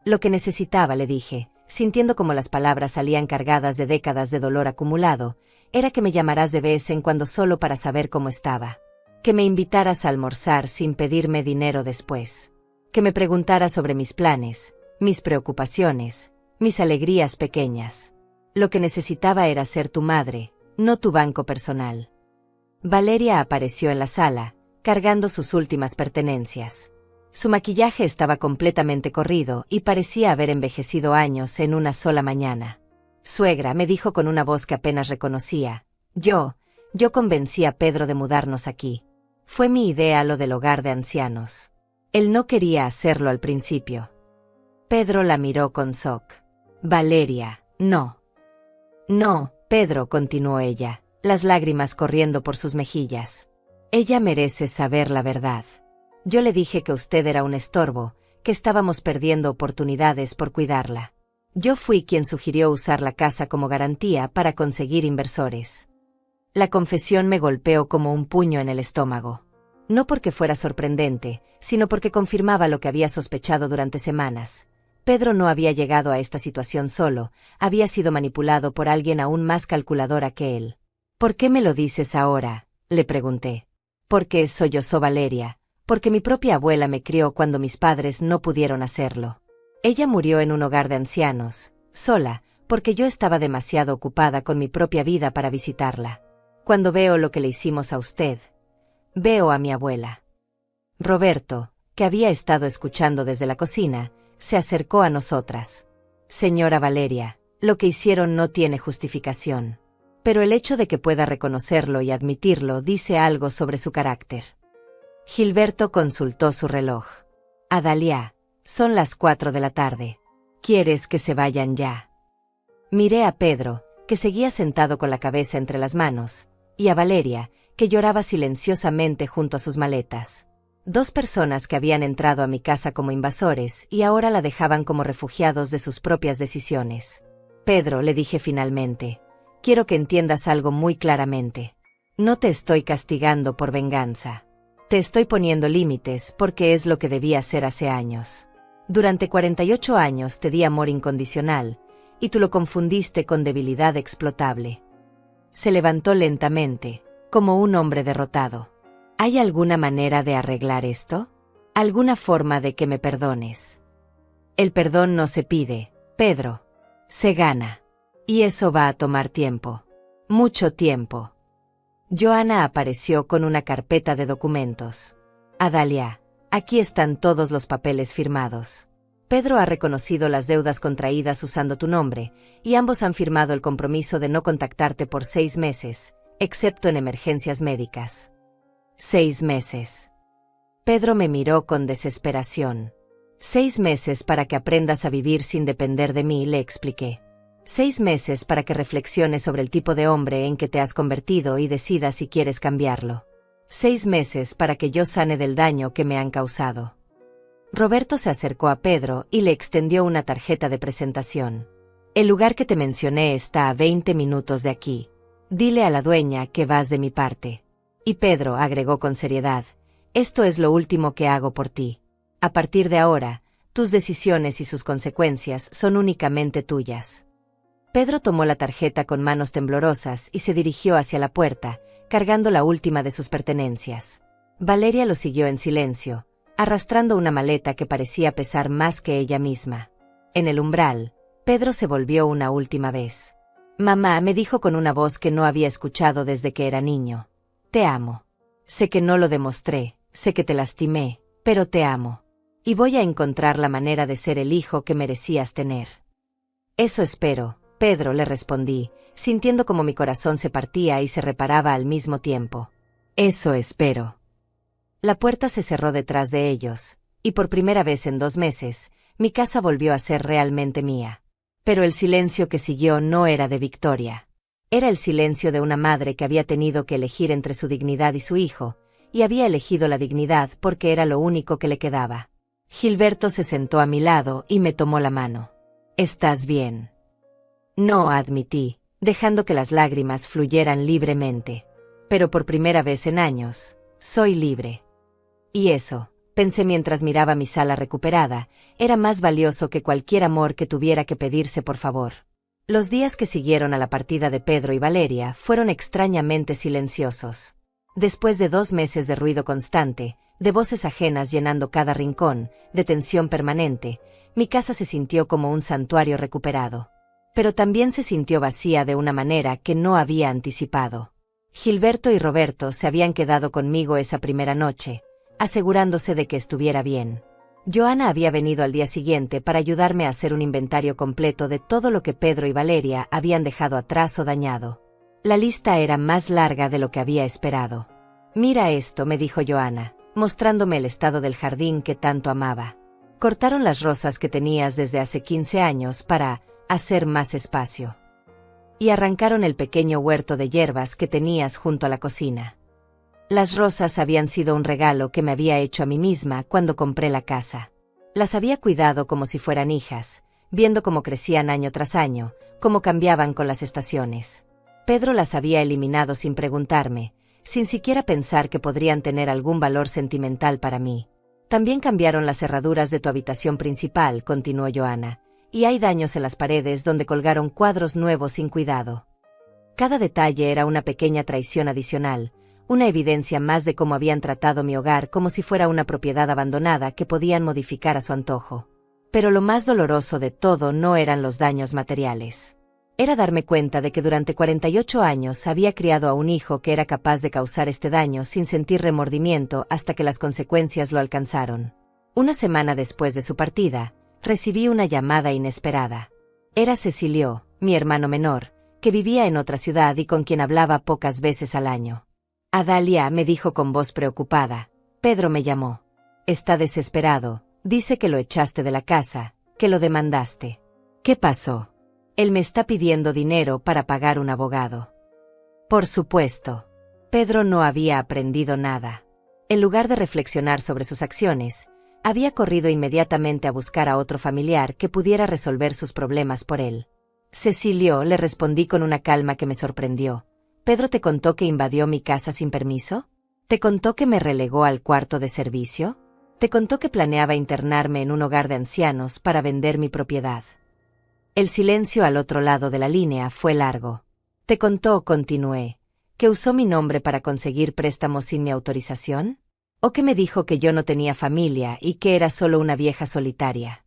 «Lo que necesitaba», le dije, sintiendo como las palabras salían cargadas de décadas de dolor acumulado, «era que me llamaras de vez en cuando solo para saber cómo estaba. Que me invitaras a almorzar sin pedirme dinero después. Que me preguntaras sobre mis planes, mis preocupaciones, mis alegrías pequeñas. Lo que necesitaba era ser tu madre, no tu banco personal». Valeria apareció en la sala, cargando sus últimas pertenencias. Su maquillaje estaba completamente corrido y parecía haber envejecido años en una sola mañana. «Suegra», me dijo con una voz que apenas reconocía, yo convencí a Pedro de mudarnos aquí. Fue mi idea lo del hogar de ancianos. Él no quería hacerlo al principio». Pedro la miró con shock. «Valeria, no». «No, Pedro», continuó ella, las lágrimas corriendo por sus mejillas. «Ella merece saber la verdad. Yo le dije que usted era un estorbo, que estábamos perdiendo oportunidades por cuidarla. Yo fui quien sugirió usar la casa como garantía para conseguir inversores. La confesión me golpeó como un puño en el estómago. No porque fuera sorprendente, sino porque confirmaba lo que había sospechado durante semanas. Pedro no había llegado a esta situación solo, había sido manipulado por alguien aún más calculadora que él. ¿Por qué me lo dices ahora?, le pregunté. Porque sollozó Valeria, porque mi propia abuela me crió cuando mis padres no pudieron hacerlo. Ella murió en un hogar de ancianos, sola, porque yo estaba demasiado ocupada con mi propia vida para visitarla. Cuando veo lo que le hicimos a usted, veo a mi abuela. Roberto, que había estado escuchando desde la cocina, se acercó a nosotras. Señora Valeria, lo que hicieron no tiene justificación. Pero el hecho de que pueda reconocerlo y admitirlo dice algo sobre su carácter. Gilberto consultó su reloj. Adalia, son las 4 de la tarde. ¿Quieres que se vayan ya? Miré a Pedro, que seguía sentado con la cabeza entre las manos, y a Valeria, que lloraba silenciosamente junto a sus maletas. Dos personas que habían entrado a mi casa como invasores y ahora la dejaban como refugiados de sus propias decisiones. Pedro, le dije finalmente, quiero que entiendas algo muy claramente. No te estoy castigando por venganza. Te estoy poniendo límites porque es lo que debía hacer hace años. Durante 48 años te di amor incondicional, y tú lo confundiste con debilidad explotable. Se levantó lentamente, como un hombre derrotado. ¿Hay alguna manera de arreglar esto? ¿Alguna forma de que me perdones? El perdón no se pide, Pedro. Se gana. Y eso va a tomar tiempo. Mucho tiempo. Joana apareció con una carpeta de documentos. Adalia, aquí están todos los papeles firmados. Pedro ha reconocido las deudas contraídas usando tu nombre, y ambos han firmado el compromiso de no contactarte por 6 meses, excepto en emergencias médicas. 6 meses. Pedro me miró con desesperación. 6 meses para que aprendas a vivir sin depender de mí, le expliqué. 6 meses para que reflexiones sobre el tipo de hombre en que te has convertido y decidas si quieres cambiarlo. 6 meses para que yo sane del daño que me han causado. Roberto se acercó a Pedro y le extendió una tarjeta de presentación. El lugar que te mencioné está a 20 minutos de aquí. Dile a la dueña que vas de mi parte. Y Pedro agregó con seriedad, esto es lo último que hago por ti. A partir de ahora, tus decisiones y sus consecuencias son únicamente tuyas. Pedro tomó la tarjeta con manos temblorosas y se dirigió hacia la puerta, cargando la última de sus pertenencias. Valeria lo siguió en silencio, arrastrando una maleta que parecía pesar más que ella misma. En el umbral, Pedro se volvió una última vez. Mamá, me dijo con una voz que no había escuchado desde que era niño. Te amo. Sé que no lo demostré, sé que te lastimé, pero te amo. Y voy a encontrar la manera de ser el hijo que merecías tener. Eso espero, Pedro, le respondí, sintiendo como mi corazón se partía y se reparaba al mismo tiempo. Eso espero. La puerta se cerró detrás de ellos, y por primera vez en 2 meses, mi casa volvió a ser realmente mía. Pero el silencio que siguió no era de Victoria. Era el silencio de una madre que había tenido que elegir entre su dignidad y su hijo, y había elegido la dignidad porque era lo único que le quedaba. Gilberto se sentó a mi lado y me tomó la mano. ¿Estás bien? No, admití, dejando que las lágrimas fluyeran libremente. Pero por primera vez en años, soy libre. Y eso, pensé mientras miraba mi sala recuperada, era más valioso que cualquier amor que tuviera que pedirse por favor. Los días que siguieron a la partida de Pedro y Valeria fueron extrañamente silenciosos. Después de 2 meses de ruido constante, de voces ajenas llenando cada rincón, de tensión permanente, mi casa se sintió como un santuario recuperado. Pero también se sintió vacía de una manera que no había anticipado. Gilberto y Roberto se habían quedado conmigo esa primera noche, asegurándose de que estuviera bien. Joana había venido al día siguiente para ayudarme a hacer un inventario completo de todo lo que Pedro y Valeria habían dejado atrás o dañado. La lista era más larga de lo que había esperado. Mira esto, me dijo Joana, mostrándome el estado del jardín que tanto amaba. Cortaron las rosas que tenías desde hace 15 años para hacer más espacio. Y arrancaron el pequeño huerto de hierbas que tenías junto a la cocina. Las rosas habían sido un regalo que me había hecho a mí misma cuando compré la casa. Las había cuidado como si fueran hijas, viendo cómo crecían año tras año, cómo cambiaban con las estaciones. Pedro las había eliminado sin preguntarme, sin siquiera pensar que podrían tener algún valor sentimental para mí. También cambiaron las cerraduras de tu habitación principal, continuó Joanna, y hay daños en las paredes donde colgaron cuadros nuevos sin cuidado. Cada detalle era una pequeña traición adicional, una evidencia más de cómo habían tratado mi hogar como si fuera una propiedad abandonada que podían modificar a su antojo. Pero lo más doloroso de todo no eran los daños materiales. Era darme cuenta de que durante 48 años había criado a un hijo que era capaz de causar este daño sin sentir remordimiento hasta que las consecuencias lo alcanzaron. Una semana después de su partida, recibí una llamada inesperada. Era Cecilio, mi hermano menor, que vivía en otra ciudad y con quien hablaba pocas veces al año. Adalia, me dijo con voz preocupada. Pedro me llamó. Está desesperado, dice que lo echaste de la casa, que lo demandaste. ¿Qué pasó? Él me está pidiendo dinero para pagar un abogado. Por supuesto. Pedro no había aprendido nada. En lugar de reflexionar sobre sus acciones, había corrido inmediatamente a buscar a otro familiar que pudiera resolver sus problemas por él. Cecilio, le respondí con una calma que me sorprendió. ¿Pedro te contó que invadió mi casa sin permiso? ¿Te contó que me relegó al cuarto de servicio? ¿Te contó que planeaba internarme en un hogar de ancianos para vender mi propiedad? El silencio al otro lado de la línea fue largo. ¿Te contó, continué, que usó mi nombre para conseguir préstamos sin mi autorización? ¿O que me dijo que yo no tenía familia y que era solo una vieja solitaria?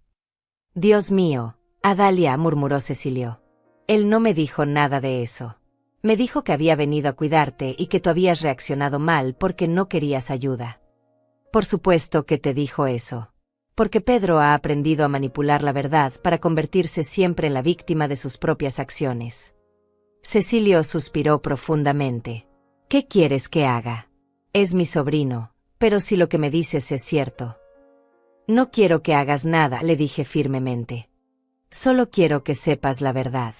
Dios mío, Adalia, murmuró Cecilio. Él no me dijo nada de eso. Me dijo que había venido a cuidarte y que tú habías reaccionado mal porque no querías ayuda. Por supuesto que te dijo eso. Porque Pedro ha aprendido a manipular la verdad para convertirse siempre en la víctima de sus propias acciones. Cecilio suspiró profundamente. ¿Qué quieres que haga? Es mi sobrino, pero si lo que me dices es cierto. No quiero que hagas nada, le dije firmemente. Solo quiero que sepas la verdad.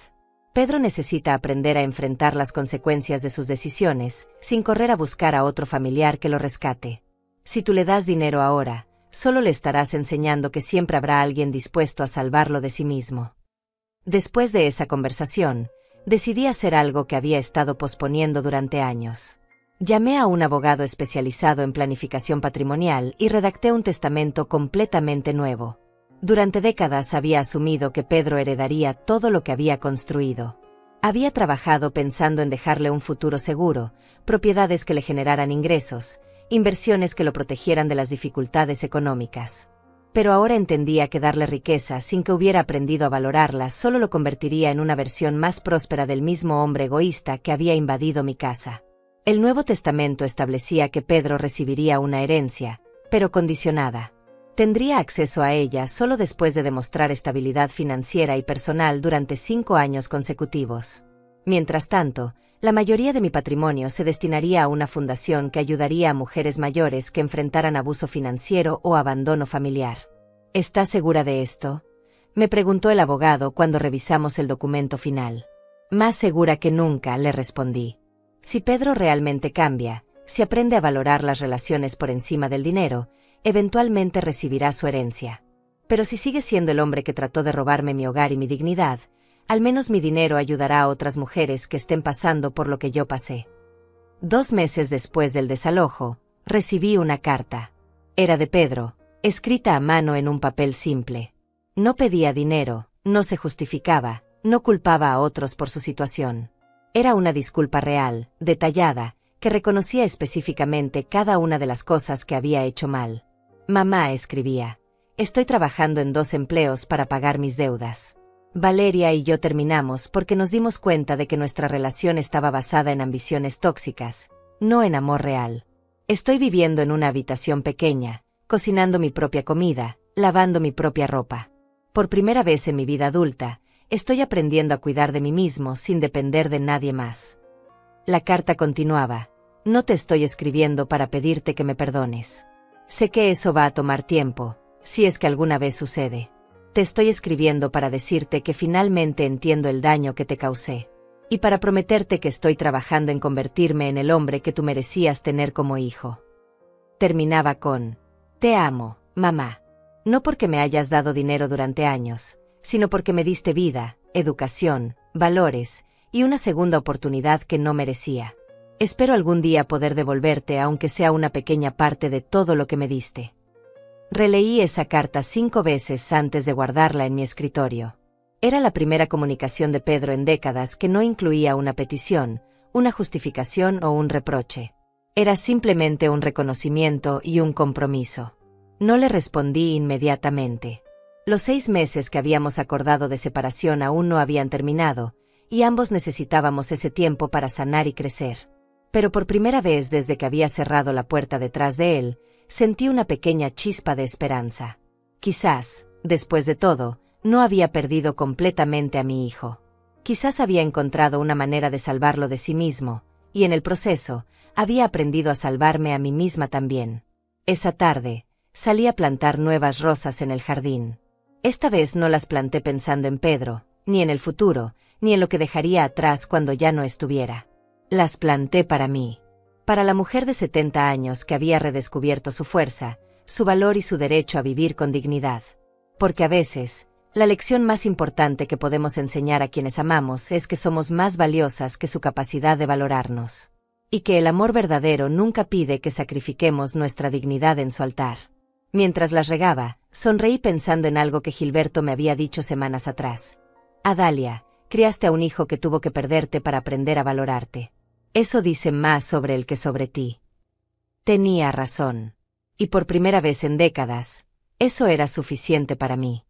Pedro necesita aprender a enfrentar las consecuencias de sus decisiones, sin correr a buscar a otro familiar que lo rescate. Si tú le das dinero ahora, solo le estarás enseñando que siempre habrá alguien dispuesto a salvarlo de sí mismo. Después de esa conversación, decidí hacer algo que había estado posponiendo durante años. Llamé a un abogado especializado en planificación patrimonial y redacté un testamento completamente nuevo. Durante décadas había asumido que Pedro heredaría todo lo que había construido. Había trabajado pensando en dejarle un futuro seguro, propiedades que le generaran ingresos, inversiones que lo protegieran de las dificultades económicas. Pero ahora entendía que darle riqueza sin que hubiera aprendido a valorarla solo lo convertiría en una versión más próspera del mismo hombre egoísta que había invadido mi casa. El Nuevo Testamento establecía que Pedro recibiría una herencia, pero condicionada. Tendría acceso a ella solo después de demostrar estabilidad financiera y personal durante 5 años consecutivos. Mientras tanto, la mayoría de mi patrimonio se destinaría a una fundación que ayudaría a mujeres mayores que enfrentaran abuso financiero o abandono familiar. ¿Estás segura de esto?, me preguntó el abogado cuando revisamos el documento final. Más segura que nunca, le respondí. Si Pedro realmente cambia, si aprende a valorar las relaciones por encima del dinero, eventualmente recibirá su herencia. Pero si sigue siendo el hombre que trató de robarme mi hogar y mi dignidad, al menos mi dinero ayudará a otras mujeres que estén pasando por lo que yo pasé. 2 meses después del desalojo, recibí una carta. Era de Pedro, escrita a mano en un papel simple. No pedía dinero, no se justificaba, no culpaba a otros por su situación. Era una disculpa real, detallada, que reconocía específicamente cada una de las cosas que había hecho mal. Mamá, escribía, estoy trabajando en 2 empleos para pagar mis deudas. Valeria y yo terminamos porque nos dimos cuenta de que nuestra relación estaba basada en ambiciones tóxicas, no en amor real. Estoy viviendo en una habitación pequeña, cocinando mi propia comida, lavando mi propia ropa. Por primera vez en mi vida adulta, estoy aprendiendo a cuidar de mí mismo sin depender de nadie más. La carta continuaba, no te estoy escribiendo para pedirte que me perdones. Sé que eso va a tomar tiempo, si es que alguna vez sucede. Te estoy escribiendo para decirte que finalmente entiendo el daño que te causé. Y para prometerte que estoy trabajando en convertirme en el hombre que tú merecías tener como hijo. Terminaba con, te amo, mamá. No porque me hayas dado dinero durante años, sino porque me diste vida, educación, valores, y una segunda oportunidad que no merecía. Espero algún día poder devolverte aunque sea una pequeña parte de todo lo que me diste. Releí esa carta 5 veces antes de guardarla en mi escritorio. Era la primera comunicación de Pedro en décadas que no incluía una petición, una justificación o un reproche. Era simplemente un reconocimiento y un compromiso. No le respondí inmediatamente. Los 6 meses que habíamos acordado de separación aún no habían terminado, y ambos necesitábamos ese tiempo para sanar y crecer. Pero por primera vez desde que había cerrado la puerta detrás de él, sentí una pequeña chispa de esperanza. Quizás, después de todo, no había perdido completamente a mi hijo. Quizás había encontrado una manera de salvarlo de sí mismo, y en el proceso, había aprendido a salvarme a mí misma también. Esa tarde, salí a plantar nuevas rosas en el jardín. Esta vez no las planté pensando en Pedro, ni en el futuro, ni en lo que dejaría atrás cuando ya no estuviera. Las planté para mí. Para la mujer de 70 años que había redescubierto su fuerza, su valor y su derecho a vivir con dignidad. Porque a veces, la lección más importante que podemos enseñar a quienes amamos es que somos más valiosas que su capacidad de valorarnos. Y que el amor verdadero nunca pide que sacrifiquemos nuestra dignidad en su altar. Mientras las regaba, sonreí pensando en algo que Gilberto me había dicho semanas atrás. Adalia, criaste a un hijo que tuvo que perderte para aprender a valorarte. Eso dice más sobre él que sobre ti. Tenía razón. Y por primera vez en décadas, eso era suficiente para mí.